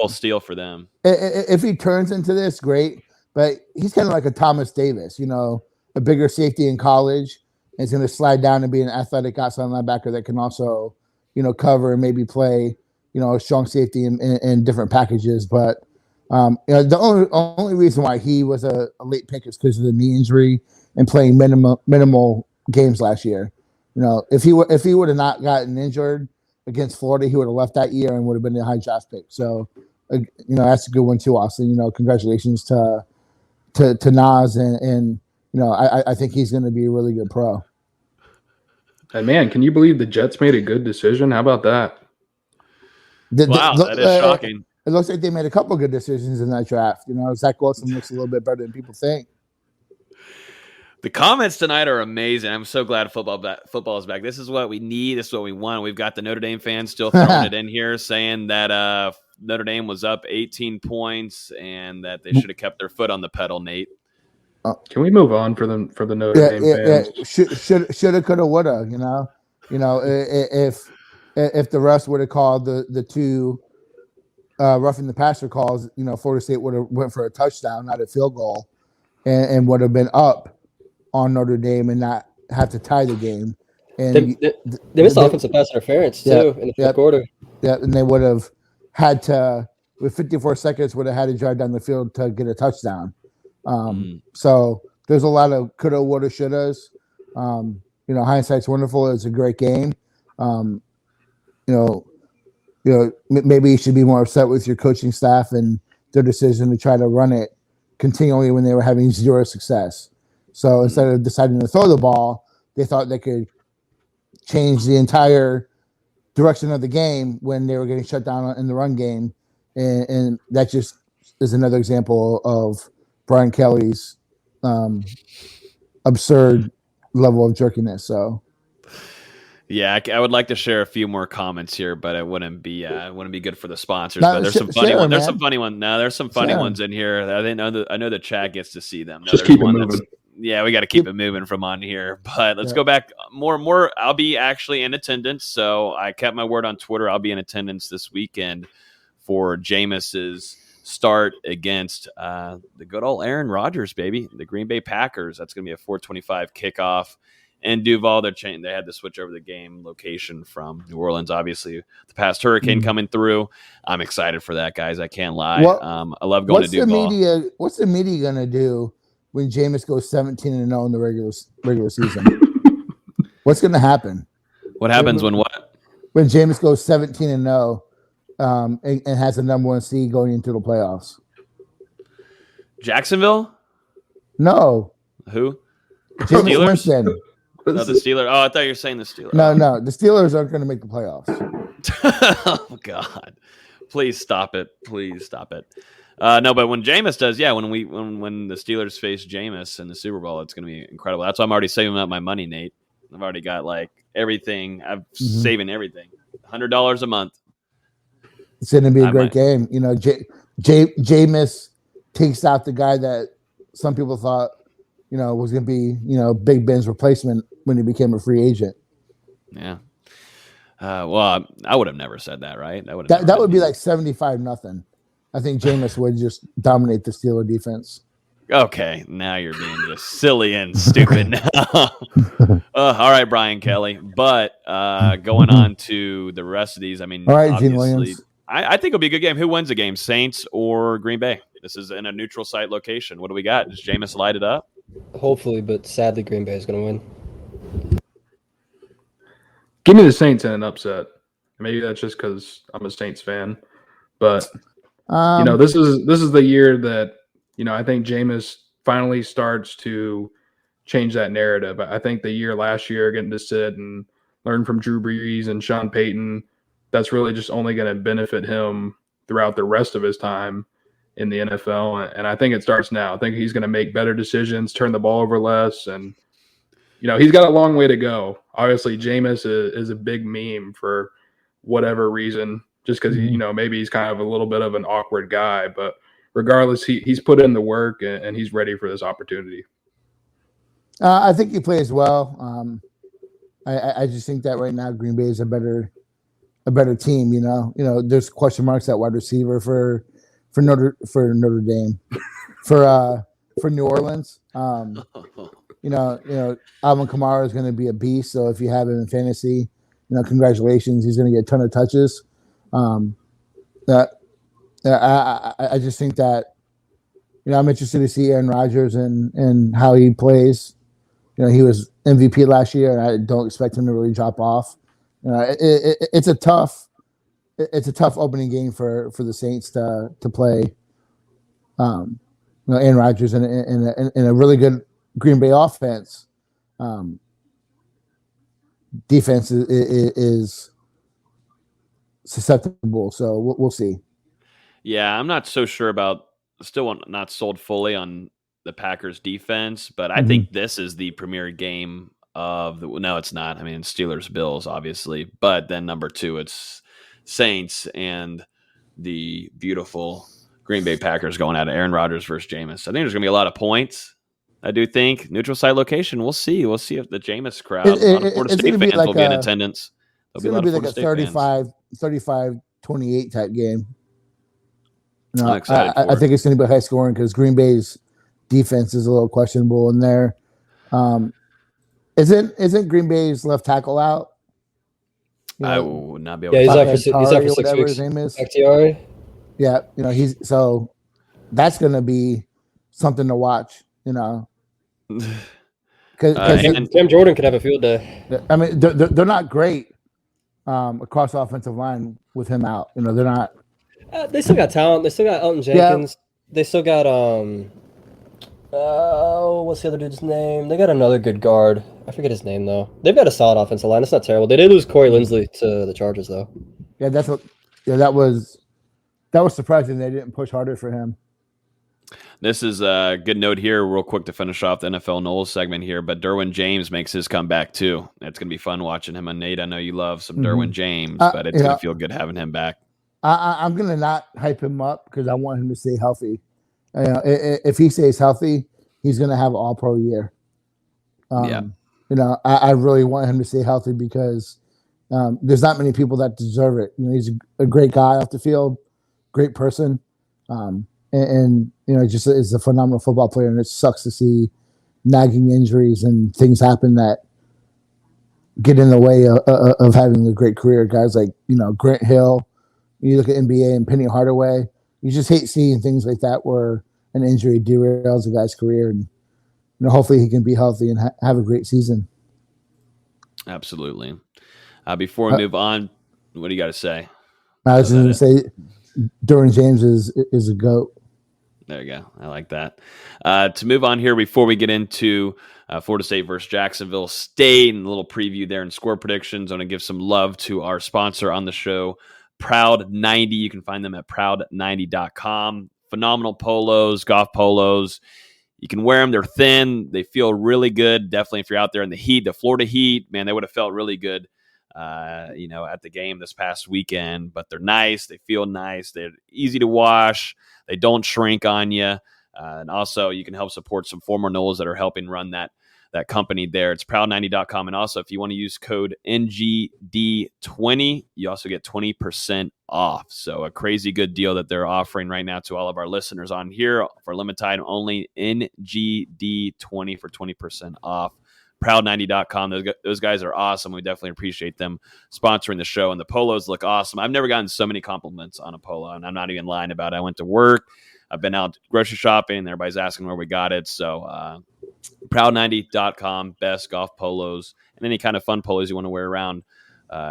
steal for them. If he turns into this, great. But he's kind of like a Thomas Davis, a bigger safety in college. And he's going to slide down and be an athletic outside linebacker that can also, cover and maybe play, a strong safety in different packages. But the only reason why he was a late pick is because of the knee injury and playing minimal games last year. If he would have not gotten injured against Florida, he would have left that year and would have been a high draft pick. So, that's a good one too, Austin. Congratulations to Nas and I think he's going to be a really good pro. And man, can you believe the Jets made a good decision? How about that? Wow, that is shocking. It looks like they made a couple good decisions in that draft. Zach Wilson looks a little bit better than people think. The comments tonight are amazing. I'm so glad football is back. This is what we need. This is what we want. We've got the Notre Dame fans still throwing it in here, saying that Notre Dame was up 18 points and that they should have kept their foot on the pedal, Nate. Can we move on for the Notre Dame fans? Yeah. Shoulda, coulda, woulda. If the refs would have called the 2 roughing the passer calls, Florida State would have went for a touchdown, not a field goal, and would have been up on Notre Dame and not have to tie the game. And they missed offensive pass interference too in the 4th quarter. Yeah, and they would have had to, with 54 seconds, would have had to drive down the field to get a touchdown. So there's a lot of coulda, woulda, shouldas. Hindsight's wonderful. It's a great game. Maybe you should be more upset with your coaching staff and their decision to try to run it continually when they were having 0 success. So instead of deciding to throw the ball, they thought they could change the entire direction of the game when they were getting shut down in the run game. And that just is another example of Brian Kelly's absurd level of jerkiness. So, yeah, I would like to share a few more comments here, but it wouldn't be good for the sponsors. But there's some funny ones. There's some funny ones. No, there's some funny ones in here. I know the chat gets to see them. Just keep it moving. Yeah, we got to keep it moving from on here. But let's go back more. I'll be actually in attendance. So I kept my word on Twitter. I'll be in attendance this weekend for Jameis's start against the good old Aaron Rodgers, baby, the Green Bay Packers. That's going to be a 4:25 kickoff in Duval. They had to switch over the game location from New Orleans. Obviously, the past hurricane coming through. I'm excited for that, guys. I can't lie. I love going to Duval. What's the media going to do when Jameis goes 17-0 in the regular season? What's going to happen? What happens when what? When Jameis goes 17-0 and has a number 1 seed going into the playoffs. Jacksonville? No. Who? Jameis Winston. No, the Steelers. Oh, I thought you were saying the Steelers. No. The Steelers aren't going to make the playoffs. Oh, God. Please stop it. No, but when Jameis does, when the Steelers face Jameis in the Super Bowl, it's going to be incredible. That's why I'm already saving up my money, Nate. I've already got everything. I'm saving everything. $100 a month. It's going to be a great game. Jameis takes out the guy that some people thought, was going to be, Big Ben's replacement when he became a free agent. Yeah. Well, I would have never said that, right? That would be like 75-0. I think Jameis would just dominate the Steeler defense. Okay, now you're being just silly and stupid now. All right, Brian Kelly. But going on to the rest of these, I mean, all right, Gene obviously, Williams. I think it'll be a good game. Who wins the game, Saints or Green Bay? This is in a neutral site location. What do we got? Does Jameis light it up? Hopefully, but sadly, Green Bay is going to win. Give me the Saints in an upset. Maybe that's just because I'm a Saints fan, but this is the year that I think Jameis finally starts to change that narrative. I think the year last year, getting to sit and learn from Drew Brees and Sean Payton, that's really just only going to benefit him throughout the rest of his time in the NFL. And I think it starts now. I think he's going to make better decisions, turn the ball over less, and he's got a long way to go. Obviously, Jameis is a big meme for whatever reason, just because maybe he's kind of a little bit of an awkward guy, but regardless, he's put in the work and he's ready for this opportunity. I think he plays well. I just think that right now Green Bay is a better team. There's question marks at wide receiver for Notre Dame, for New Orleans. Alvin Kamara is going to be a beast. So if you have him in fantasy, congratulations, he's going to get a ton of touches. I just think that I'm interested to see Aaron Rodgers and how he plays. He was MVP last year, and I don't expect him to really drop off. It's a tough opening game for the Saints to play. Aaron Rodgers in a really good Green Bay offense. Defense is susceptible, so we'll see. Yeah, I'm not so sure about. Still not sold fully on the Packers defense, but I think this is the premier game of the. No, it's not. I mean, Steelers Bills obviously, but then number 2, it's Saints and the beautiful Green Bay Packers going at it. Aaron Rodgers versus Jameis. I think there's gonna be a lot of points. I do think neutral site location. We'll see. We'll see if the Jameis crowd, a lot of Florida State fans will be in attendance. It's going to be like a 35-28 type game. I'm excited I think it's going to be high scoring because Green Bay's defense is a little questionable in there. Isn't Green Bay's left tackle out? I will not be able. Yeah, to he's out for 6 weeks. His name is. Bakhtiari. Yeah, that's going to be something to watch. Because and Cam Jordan could have a field day. I mean, they're not great across the offensive line with him out. They're not. They still got talent. They still got Elton Jenkins. Yeah. They still got what's the other dude's name? They got another good guard. I forget his name though. They've got a solid offensive line. It's not terrible. They did lose Corey Linsley to the Chargers though. Yeah, that was surprising. They didn't push harder for him. This is a good note here, real quick, to finish off the NFL Knowles segment here. But Derwin James makes his comeback too. It's going to be fun watching him. And Nate, I know you love some Derwin James, but it's going to feel good having him back. I'm going to not hype him up because I want him to stay healthy. If he stays healthy, he's going to have an all-pro year. I really want him to stay healthy because there's not many people that deserve it. He's a great guy off the field, great person. And just is a phenomenal football player, and it sucks to see nagging injuries and things happen that get in the way of having a great career. Guys like Grant Hill, you look at NBA and Penny Hardaway. You just hate seeing things like that where an injury derails a guy's career, and hopefully he can be healthy and have a great season. Absolutely. Before we move on, what do you got to say? I was going to say, Derwin James is a GOAT. There you go. I like that. To move on here, before we get into Florida State versus Jacksonville State and a little preview there and score predictions, I want to give some love to our sponsor on the show, Proud 90. You can find them at proud90.com. Phenomenal polos, golf polos. You can wear them. They're thin. They feel really good. Definitely if you're out there in the heat, the Florida heat, man, they would have felt really good, at the game this past weekend. But they're nice. They feel nice. They're easy to wash. They don't shrink on you. And also, you can help support some former Knowles that are helping run that that company there. It's proud90.com. And also, if you want to use code NGD20, you also get 20% off. So a crazy good deal that they're offering right now to all of our listeners on here for limited time only. NGD20 for 20% off. Proud90.com. Those guys are awesome. We definitely appreciate them sponsoring the show. And the polos look awesome. I've never gotten so many compliments on a polo, and I'm not even lying about it. I went to work. I've been out grocery shopping, and everybody's asking where we got it. So proud90.com, best golf polos and any kind of fun polos you want to wear around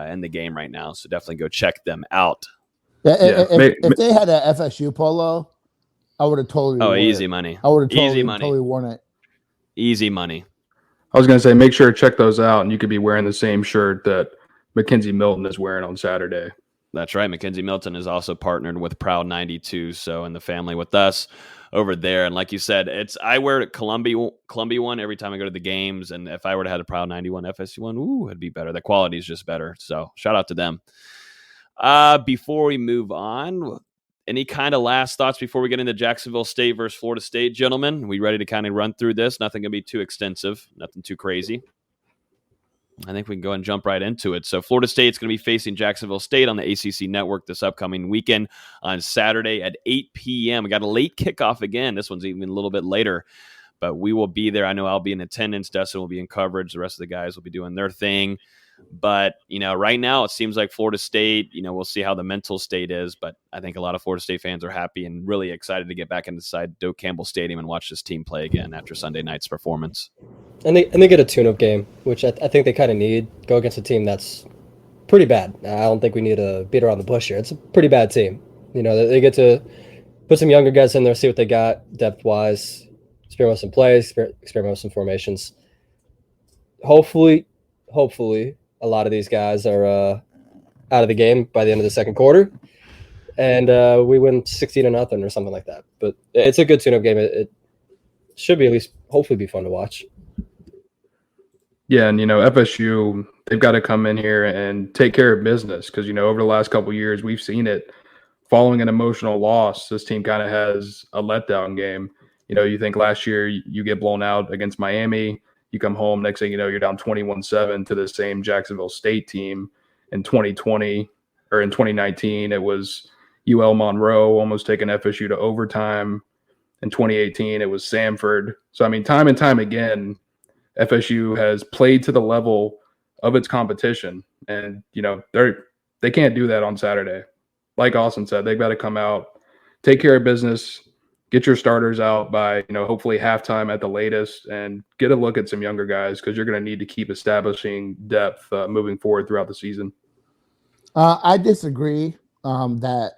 in the game right now. So definitely go check them out. If they had a FSU polo, I would have totally easy money. I would have totally worn it. Easy money. I was going to say, make sure to check those out, and you could be wearing the same shirt that Mackenzie Milton is wearing on Saturday. That's right. Mackenzie Milton is also partnered with Proud 92, so in the family with us over there. And like you said, I wear a Columbia one every time I go to the games, and if I were to have a Proud 91 FSU one, it'd be better. The quality is just better. So shout out to them. Before we move on, any kind of last thoughts before we get into Jacksonville State versus Florida State, gentlemen? We ready to kind of run through this? Nothing going to be too extensive, nothing too crazy. I think we can go and jump right into it. So Florida State's going to be facing Jacksonville State on the ACC Network this upcoming weekend on Saturday at 8 p.m. We got a late kickoff again. This one's even a little bit later, but we will be there. I know I'll be in attendance. Dustin will be in coverage. The rest of the guys will be doing their thing. But, right now it seems like Florida State, we'll see how the mental state is. But I think a lot of Florida State fans are happy and really excited to get back inside Doak Campbell Stadium and watch this team play again after Sunday night's performance. And they get a tune-up game, which I think they kind of need. Go against a team that's pretty bad. I don't think we need to beat around the bush here. It's a pretty bad team. They get to put some younger guys in there, see what they got depth-wise, experiment with some plays, experiment with some formations. Hopefully, a lot of these guys are out of the game by the end of the second quarter, and we win 16-0 or something like that. But it's a good tune-up game. It should be at least hopefully be fun to watch. Yeah, and FSU, they've got to come in here and take care of business because over the last couple of years we've seen it. Following an emotional loss, this team kind of has a letdown game. You think last year you get blown out against Miami. You come home, next thing you know, you're down 21-7 to the same Jacksonville State team. In 2020 or in 2019, it was UL Monroe almost taking FSU to overtime. In 2018, it was Samford. So, time and time again, FSU has played to the level of its competition. And, they can't do that on Saturday. Like Austin said, they've got to come out, take care of business, get your starters out by, hopefully halftime at the latest, and get a look at some younger guys because you're going to need to keep establishing depth moving forward throughout the season. I disagree that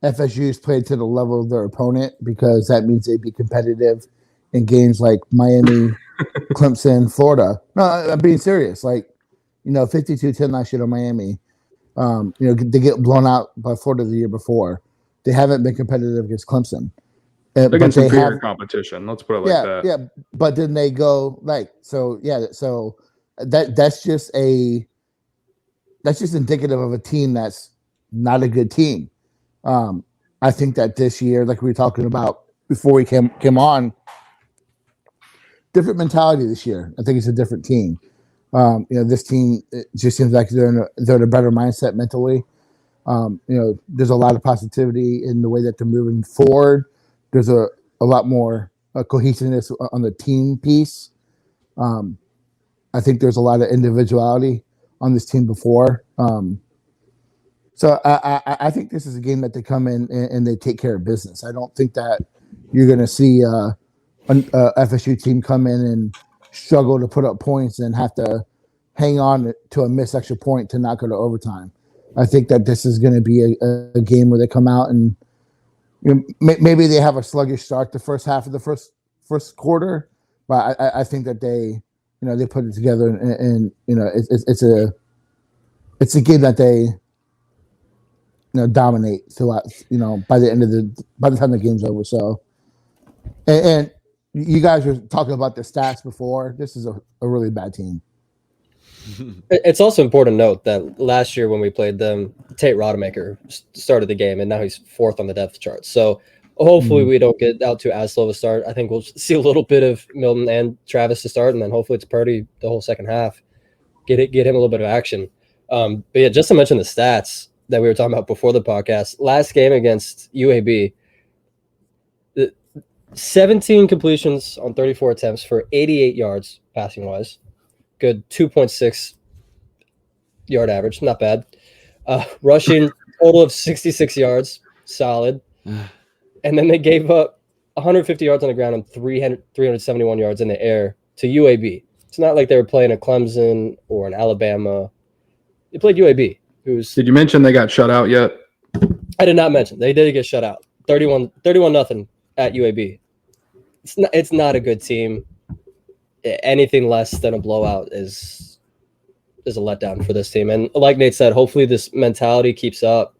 FSU's played to the level of their opponent because that means they'd be competitive in games like Miami, Clemson, Florida. No, I'm being serious. 52-10 last year to Miami. They get blown out by Florida the year before. They haven't been competitive against Clemson. Against superior competition, let's put it like that. Yeah, but then they go so that's just indicative of a team that's not a good team. I think that this year, like we were talking about before we came on, different mentality this year. I think it's a different team. This team just seems like they're in a better mindset mentally. There's a lot of positivity in the way that they're moving forward. There's a lot more cohesiveness on the team piece. I think there's a lot of individuality on this team before. So I think this is a game that they come in and they take care of business. I don't think that you're going to see a FSU team come in and struggle to put up points and have to hang on to a missed extra point to not go to overtime. I think that this is going to be a game where they come out and maybe they have a sluggish start the first half of the first quarter, but I think that they put it together and it's a game that they dominate throughout by the time the game's over. So and you guys were talking about the stats before. This is a really bad team. It's also important to note that last year when we played them, Tate Rodemaker started the game, and now he's fourth on the depth chart. So Hopefully we don't get out to as slow of a start. I think we'll see a little bit of Milton and Travis to start, and then hopefully it's Purdy the whole second half. Get him a little bit of action. But yeah, just to mention the stats that we were talking about before the podcast. Last game against UAB, 17 completions on 34 attempts for 88 yards passing wise. Good 2.6 yard average, not bad. Rushing total of 66 yards, solid. And then they gave up 150 yards on the ground and 371 yards in the air to UAB. It's not like they were playing a Clemson or an Alabama. They played UAB. Did you mention they got shut out yet? I did not mention. They did get shut out. 31-0 at UAB. It's not a good team. Anything less than a blowout is a letdown for this team. And like Nate said, hopefully this mentality keeps up,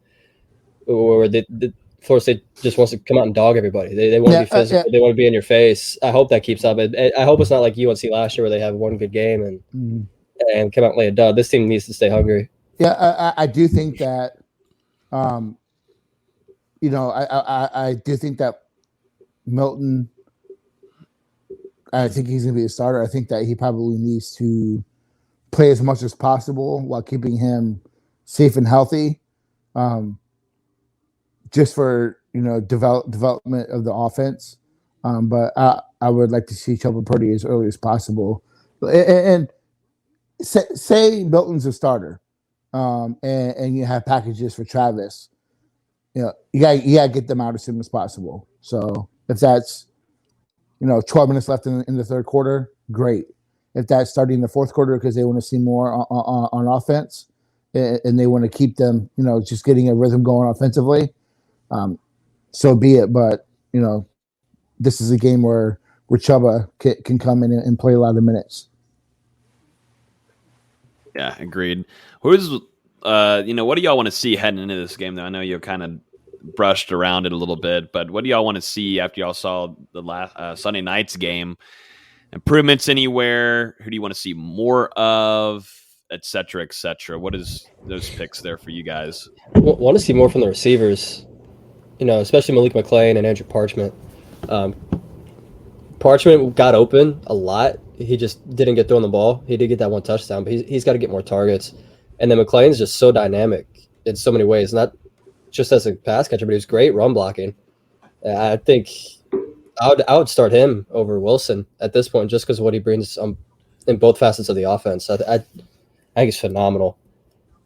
or the Florida State just wants to come out and dog everybody. They want to be physical. They want to be in your face. I hope that keeps up. I hope it's not like UNC last year where they have one good game and come out and lay a dud. This team needs to stay hungry. Yeah, I do think that, I do think that Milton, I think he's going to be a starter. I think that he probably needs to play as much as possible while keeping him safe and healthy, just for, development of the offense. But I would like to see Chuba Purdy as early as possible. And say Milton's a starter. And you have packages for Travis, you gotta get them out as soon as possible. So if that's 12 minutes left in the third quarter, great. If that's starting the fourth quarter because they want to see more on offense and they want to keep them, just getting a rhythm going offensively, so be it. But this is a game where Chuba can come in and play a lot of minutes. Yeah, agreed. What do y'all want to see heading into this game, though? I know you kind of brushed around it a little bit, but what do y'all want to see after y'all saw the last Sunday night's game? Improvements anywhere? Who do you want to see more of, et cetera, et cetera? What is those picks there for you guys? Want to see more from the receivers, especially Malik McClain and Andrew Parchment. Parchment got open a lot. He just didn't get thrown the ball. He did get that one touchdown, but he's got to get more targets. And then McClain's just so dynamic in so many ways, not just as a pass catcher, but he's great run blocking. I think I would start him over Wilson at this point just because of what he brings in both facets of the offense. I think he's phenomenal.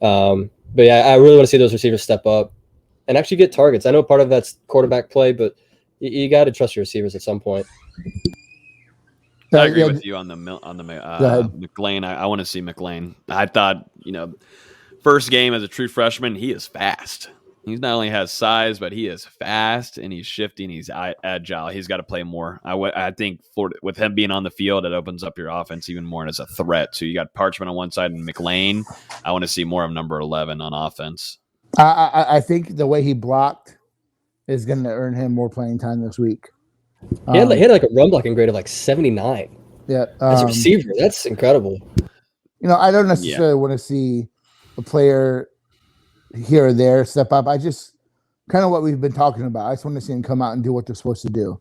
But yeah, I really want to see those receivers step up and actually get targets. I know part of that's quarterback play, but you got to trust your receivers at some point. I agree with you on the McLean. I want to see McLean. I thought, first game as a true freshman, he is fast. He not only has size, but he is fast and he's shifty and he's agile. He's got to play more. I think with him being on the field, it opens up your offense even more and as a threat. So you got Parchment on one side and McLean. I want to see more of number 11 on offense. I think the way he blocked is going to earn him more playing time this week. He had like a run blocking grade of like 79. Yeah, as a receiver, that's incredible. I don't necessarily want to see a player here or there step up. I just kind of what we've been talking about. I just want to see them come out and do what they're supposed to do.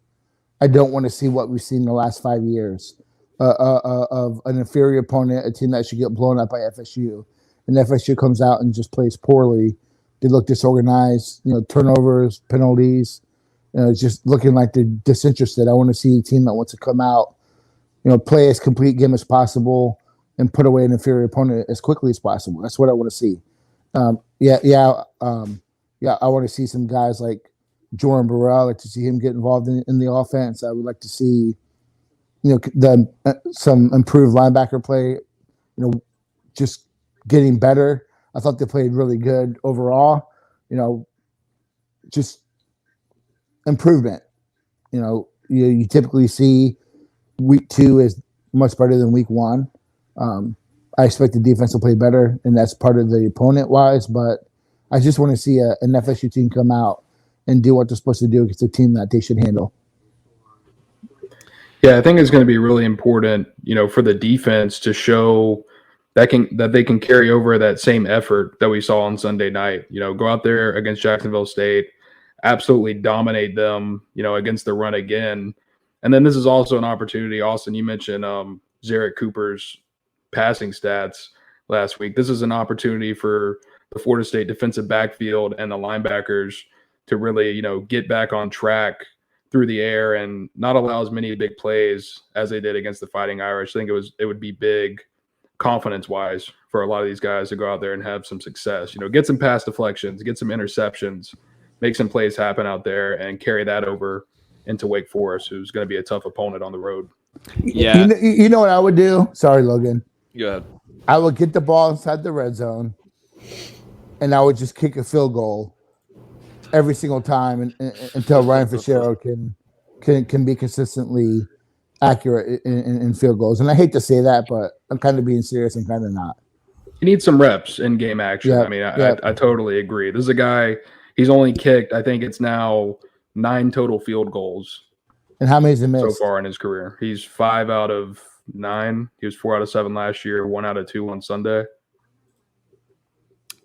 I don't want to see what we've seen in the last 5 years of an inferior opponent, a team that should get blown up by FSU, and FSU comes out and just plays poorly. They look disorganized. Turnovers, penalties. Just looking like they're disinterested. I want to see a team that wants to come out, play as complete game as possible and put away an inferior opponent as quickly as possible. That's what I want to see. I want to see some guys like Jordan Burrell. I like to see him get involved in the offense. I would like to see, some improved linebacker play, just getting better. I thought they played really good overall, just improvement. You typically see week 2 is much better than week 1. I expect the defense to play better, and that's part of the opponent wise, but I just want to see an FSU team come out and do what they're supposed to do against a team that they should handle. Yeah, I think it's going to be really important, for the defense to show that they can carry over that same effort that we saw on Sunday night. Go out there against Jacksonville State, absolutely dominate them, against the run again. And then this is also an opportunity. Austin, you mentioned Zarek Cooper's passing stats last week. This is an opportunity for the Florida State defensive backfield and the linebackers to really, get back on track through the air and not allow as many big plays as they did against the Fighting Irish. I think it would be big confidence-wise for a lot of these guys to go out there and have some success. Get some pass deflections, get some interceptions, make some plays happen out there, and carry that over into Wake Forest, who's going to be a tough opponent on the road. Yeah. You know what I would do? Sorry, Logan. Go ahead. I would get the ball inside the red zone, and I would just kick a field goal every single time until Ryan Fitzgerald can be consistently accurate in field goals. And I hate to say that, but I'm kind of being serious and kind of not. You need some reps in game action. Yeah, I mean, I totally agree. This is a guy, he's only kicked, I think it's now 9 total field goals. And how many has he missed? So far in his career? He's 5 out of 9. He was 4 out of 7 last year, 1 out of 2 on Sunday.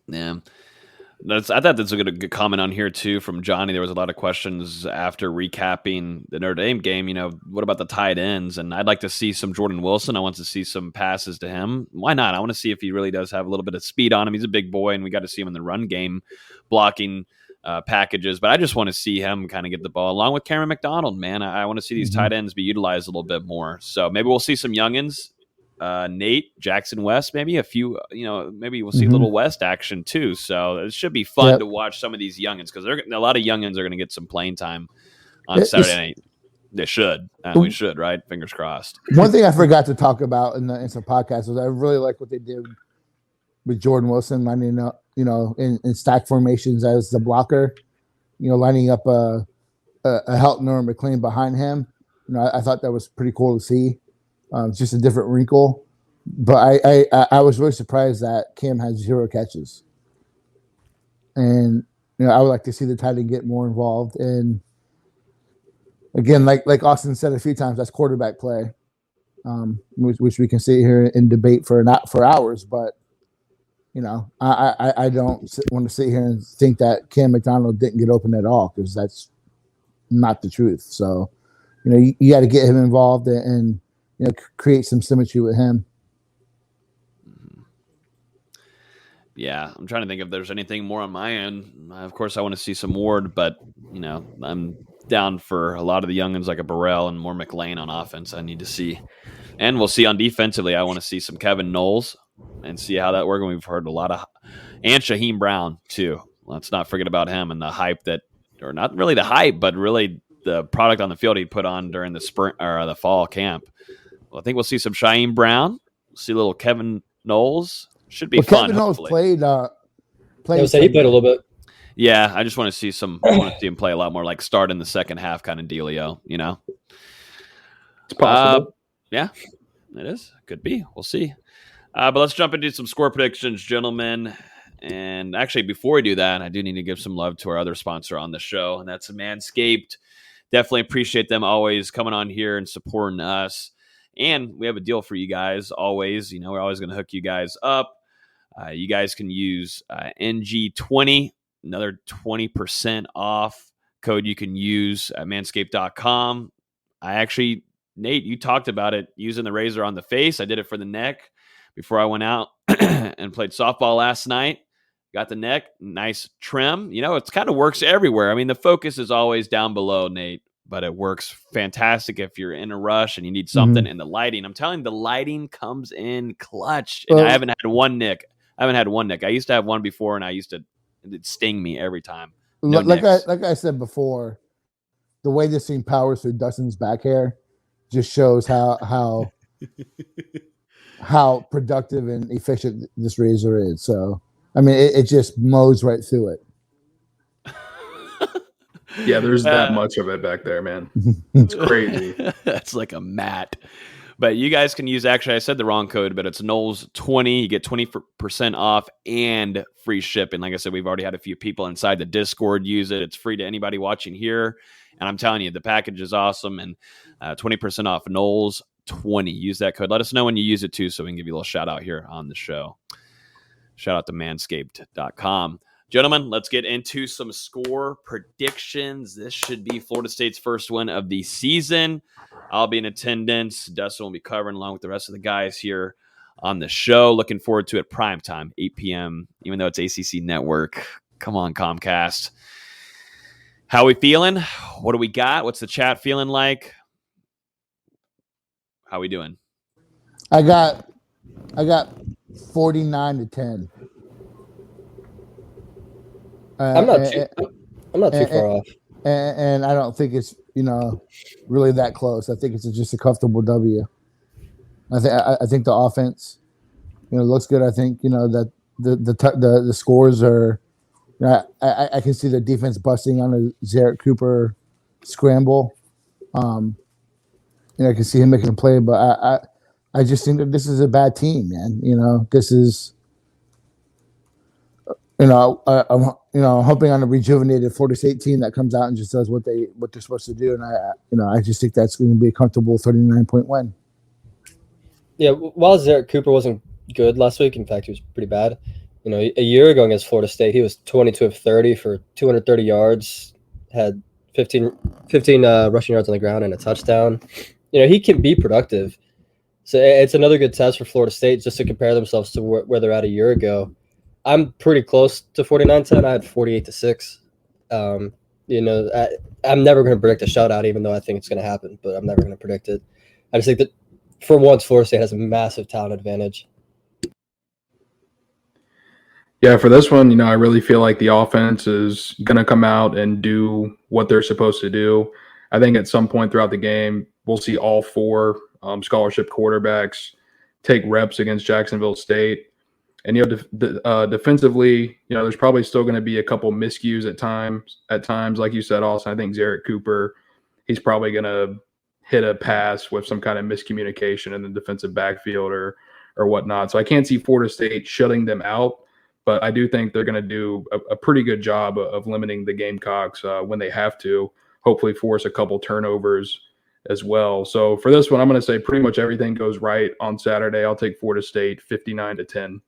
Yeah. I thought that's a good comment on here too from Johnny. There was a lot of questions after recapping the Notre Dame game. What about the tight ends? And I'd like to see some Jordan Wilson. I want to see some passes to him. Why not? I want to see if he really does have a little bit of speed on him. He's a big boy, and we got to see him in the run game blocking packages. But I just want to see him kind of get the ball along with Cameron McDonald, man. I want to see these tight ends be utilized a little bit more. So maybe we'll see some youngins. Nate, Jackson West, maybe a few, maybe we'll see a little West action too. So it should be fun to watch some of these youngins, because a lot of youngins are going to get some playing time on Saturday night. They should. We should, right? Fingers crossed. One thing I forgot to talk about in some podcasts was I really like what they did with Jordan Wilson lining up, in stack formations as the blocker, lining up a Helton or McLean behind him. I thought that was pretty cool to see. Just a different wrinkle, but I was really surprised that Cam had 0 catches, and I would like to see the tight end get more involved. And again, like Austin said a few times, that's quarterback play, which we can sit here and debate for hours. But I don't want to sit here and think that Cam McDonald didn't get open at all, because that's not the truth. So you got to get him involved and create some symmetry with him. Yeah, I'm trying to think if there's anything more on my end. Of course, I want to see some Ward, but I'm down for a lot of the youngins like a Burrell and more McLean on offense. I need to see, and we'll see on defensively. I want to see some Kevin Knowles and see how that works. We've heard a lot of, and Shaheem Brown too. Let's not forget about him and the hype or not really the hype, but really the product on the field he put on during the spring or the fall camp. Well, I think we'll see some Shaheem Brown. We'll see a little Kevin Knowles. Should be fun. Kevin Knowles played. He played a little bit. Yeah, I just want to see I want to see him play a lot more, like start in the second half kind of dealio. It's possible. Yeah, it is. Could be. We'll see. But let's jump into some score predictions, gentlemen. And actually, before we do that, I do need to give some love to our other sponsor on the show, and that's Manscaped. Definitely appreciate them always coming on here and supporting us. And we have a deal for you guys always. We're always going to hook you guys up. You guys can use NG20, another 20% off code you can use at manscaped.com. Nate, you talked about it, using the razor on the face. I did it for the neck before I went out and played softball last night. Got the neck, nice trim. It kind of works everywhere. I mean, the focus is always down below, Nate, but it works fantastic if you're in a rush and you need something. And the lighting, I'm telling you, the lighting comes in clutch. And I haven't had one nick. I used to have one before, and it'd sting me every time. Like I said before, the way this thing powers through Dustin's back hair just shows how productive and efficient this razor is. So, I mean, it just mows right through it. Yeah, there's that much of it back there, man. It's crazy. That's like a mat. But you guys can use, actually, I said the wrong code, but it's Knowles20. You get 20% off and free shipping. Like I said, we've already had a few people inside the Discord use it. It's free to anybody watching here. And I'm telling you, the package is awesome. And 20% off Knowles20. Use that code. Let us know when you use it, too, so we can give you a little shout out here on the show. Shout out to manscaped.com. Gentlemen, let's get into some score predictions. This should be Florida State's first win of the season. I'll be in attendance. Dustin will be covering along with the rest of the guys here on the show. Looking forward to it. Prime time, 8 p.m., even though it's ACC Network. Come on, Comcast. How we feeling? What do we got? What's the chat feeling like? How we doing? I got 49-10. I'm not too far off. And I don't think it's, really that close. I think it's just a comfortable W. I think the offense, looks good. I think, that the scores are, I can see the defense busting on a Zarek Cooper scramble. I can see him making a play, but I just think that this is a bad team, man. This is, I'm hoping on a rejuvenated Florida State team that comes out and just does what they're supposed to do. And I just think that's going to be a comfortable 39-point win. Yeah, while Zarek Cooper wasn't good last week, in fact, he was pretty bad. A year ago against Florida State, he was 22 of 30 for 230 yards, had 15 rushing yards on the ground and a touchdown. He can be productive. So it's another good test for Florida State just to compare themselves to where they're at a year ago. I'm pretty close to 49-10. I had 48-6. I'm never going to predict a shutout, even though I think it's going to happen, but I'm never going to predict it. I just think that for once, Florida State has a massive talent advantage. Yeah, for this one, I really feel like the offense is going to come out and do what they're supposed to do. I think at some point throughout the game, we'll see all four scholarship quarterbacks take reps against Jacksonville State. And, defensively, there's probably still going to be a couple miscues at times. Like you said, Austin, I think Zarek Cooper, he's probably going to hit a pass with some kind of miscommunication in the defensive backfield or whatnot. So I can't see Florida State shutting them out, but I do think they're going to do a pretty good job of limiting the Gamecocks when they have to, hopefully force a couple turnovers as well. So for this one, I'm going to say pretty much everything goes right on Saturday. I'll take Florida State 59-10.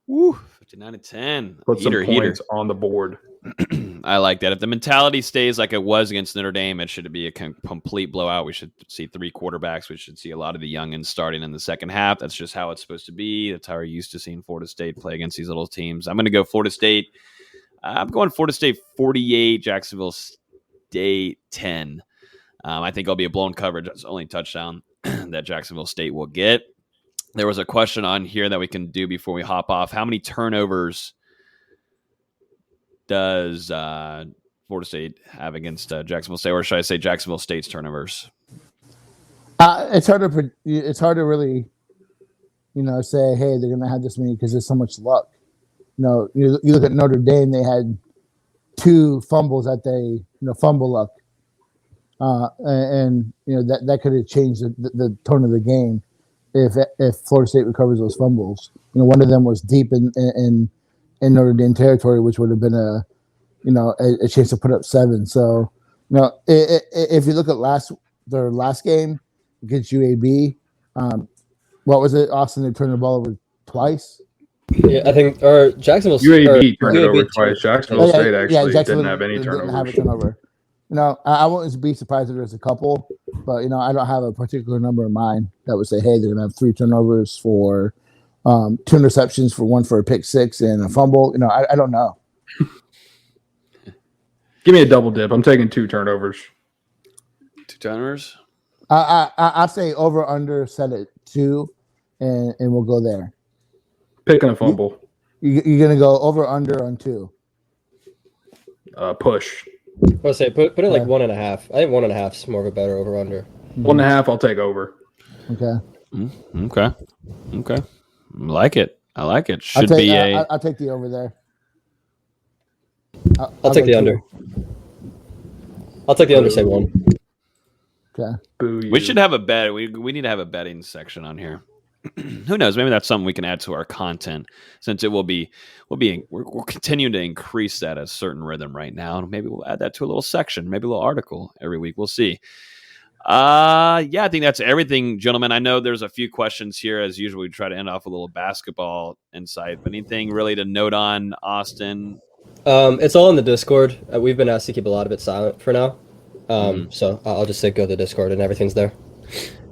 Woo, 59-10. Put some points on the board. I like that. If the mentality stays like it was against Notre Dame, it should be a complete blowout. We should see three quarterbacks. We should see a lot of the youngins starting in the second half. That's just how it's supposed to be. That's how we're used to seeing Florida State play against these little teams. I'm going to go Florida State. I'm going Florida State 48, Jacksonville State 10. I think it'll be a blown coverage. That's the only touchdown that Jacksonville State will get. There was a question on here that we can do before we hop off. How many turnovers does Florida State have against Jacksonville State, or should I say Jacksonville State's turnovers? It's hard to really, say, hey, they're going to have this many because there's so much luck. You look at Notre Dame; they had 2 fumbles that they, fumble luck, and that could have changed the tone of the game if Florida State recovers those fumbles. One of them was deep in Notre Dame territory, which would have been a chance to put up 7. So, if you look at their last game against UAB, what was it, Austin? They turned the ball over twice. Yeah, I think, or Jacksonville UAB turned it over twice. Jacksonville State actually didn't have any turnovers. Didn't have a turnover. I wouldn't be surprised if there's a couple, but I don't have a particular number in mind that would say, hey, they're gonna have 3 turnovers for 2 interceptions, for 1 for a pick 6 and a fumble. I don't know. Give me a double dip. I'm taking 2 turnovers. 2 turnovers? I say over under set at 2, and we'll go there. Picking a fumble. You're gonna go over under on 2. Push. I'll say put it like 1.5. I think 1.5 is more of a better over under. 1.5. I'll take over. Okay. Okay. I like it. Should I'll be I'll take the over there. I'll take the under. I'll take the under. Say 1. Okay. We should have a bet. We need to have a betting section on here. Who knows? Maybe that's something we can add to our content, since we're continuing to increase that at a certain rhythm right now. And maybe we'll add that to a little section, maybe a little article every week. We'll see. I think that's everything, gentlemen. I know there's a few questions here. As usual, we try to end off with a little basketball insight. But anything really to note on, Austin, It's all in the Discord. We've been asked to keep a lot of it silent for now. So I'll just say go to the Discord and everything's there.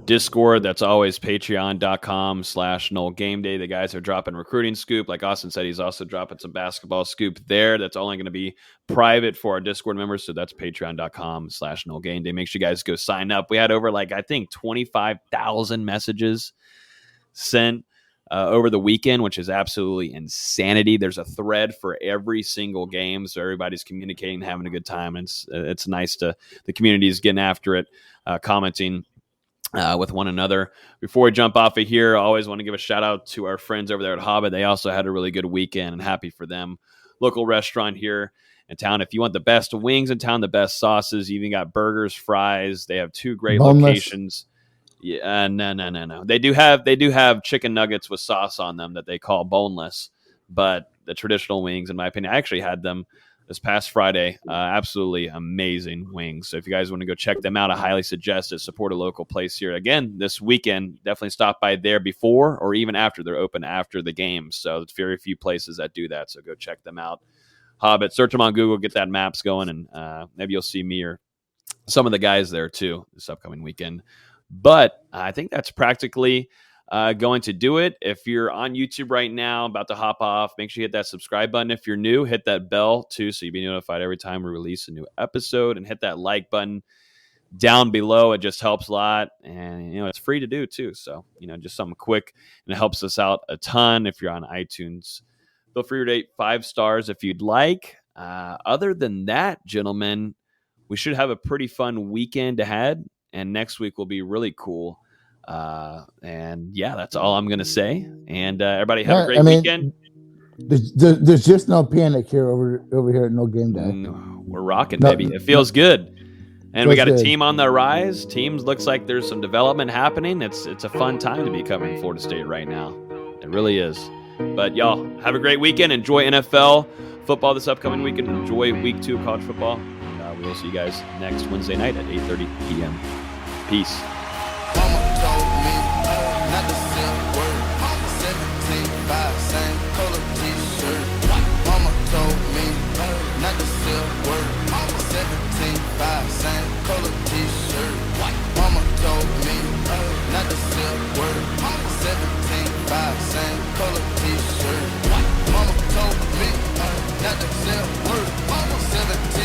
Discord, that's always patreon.com/NoleGameDay. The guys are dropping recruiting scoop. Like Austin said, he's also dropping some basketball scoop there. That's only going to be private for our Discord members. So that's patreon.com/NoleGameDay. Make sure you guys go sign up. We had over 25,000 messages sent over the weekend, which is absolutely insanity. There's a thread for every single game. So everybody's communicating, having a good time. And it's nice the community is getting after it, commenting with one another. Before we jump off of here, I always want to give a shout out to our friends over there at Hobbit. They also had a really good weekend, and happy for them. Local restaurant here in town. If you want the best wings in town, the best sauces, you even got burgers, fries. They have 2 great locations. Yeah, no. They do have chicken nuggets with sauce on them that they call boneless, but the traditional wings, in my opinion, I actually had them this past Friday. Absolutely amazing wings. So if you guys want to go check them out, I highly suggest it. Support a local place here. Again, this weekend, definitely stop by there before or even after they're open after the game. So there's very few places that do that. So go check them out. Hobbit, search them on Google, get that maps going, and maybe you'll see me or some of the guys there too this upcoming weekend. But I think that's practically going to do it. If you're on YouTube right now, about to hop off, make sure you hit that subscribe button. If you're new, hit that bell too, so you'll be notified every time we release a new episode, and hit that like button down below. It just helps a lot, and it's free to do too. So just something quick, and it helps us out a ton. If you're on iTunes, feel free to rate 5 stars if you'd like. Other than that, gentlemen, we should have a pretty fun weekend ahead, and next week will be really cool. And yeah, that's all I'm gonna say. And everybody have a great weekend. There's just no panic here over here at No Game Day. We're rocking, baby. It feels good. And we got a team on the rise. Teams looks like there's some development happening. It's a fun time to be covering Florida State right now. It really is. But y'all have a great weekend. Enjoy NFL football this upcoming weekend. Enjoy week 2 of college football. We will see you guys next Wednesday night at 8:30 p.m. Peace. Not the same word. 17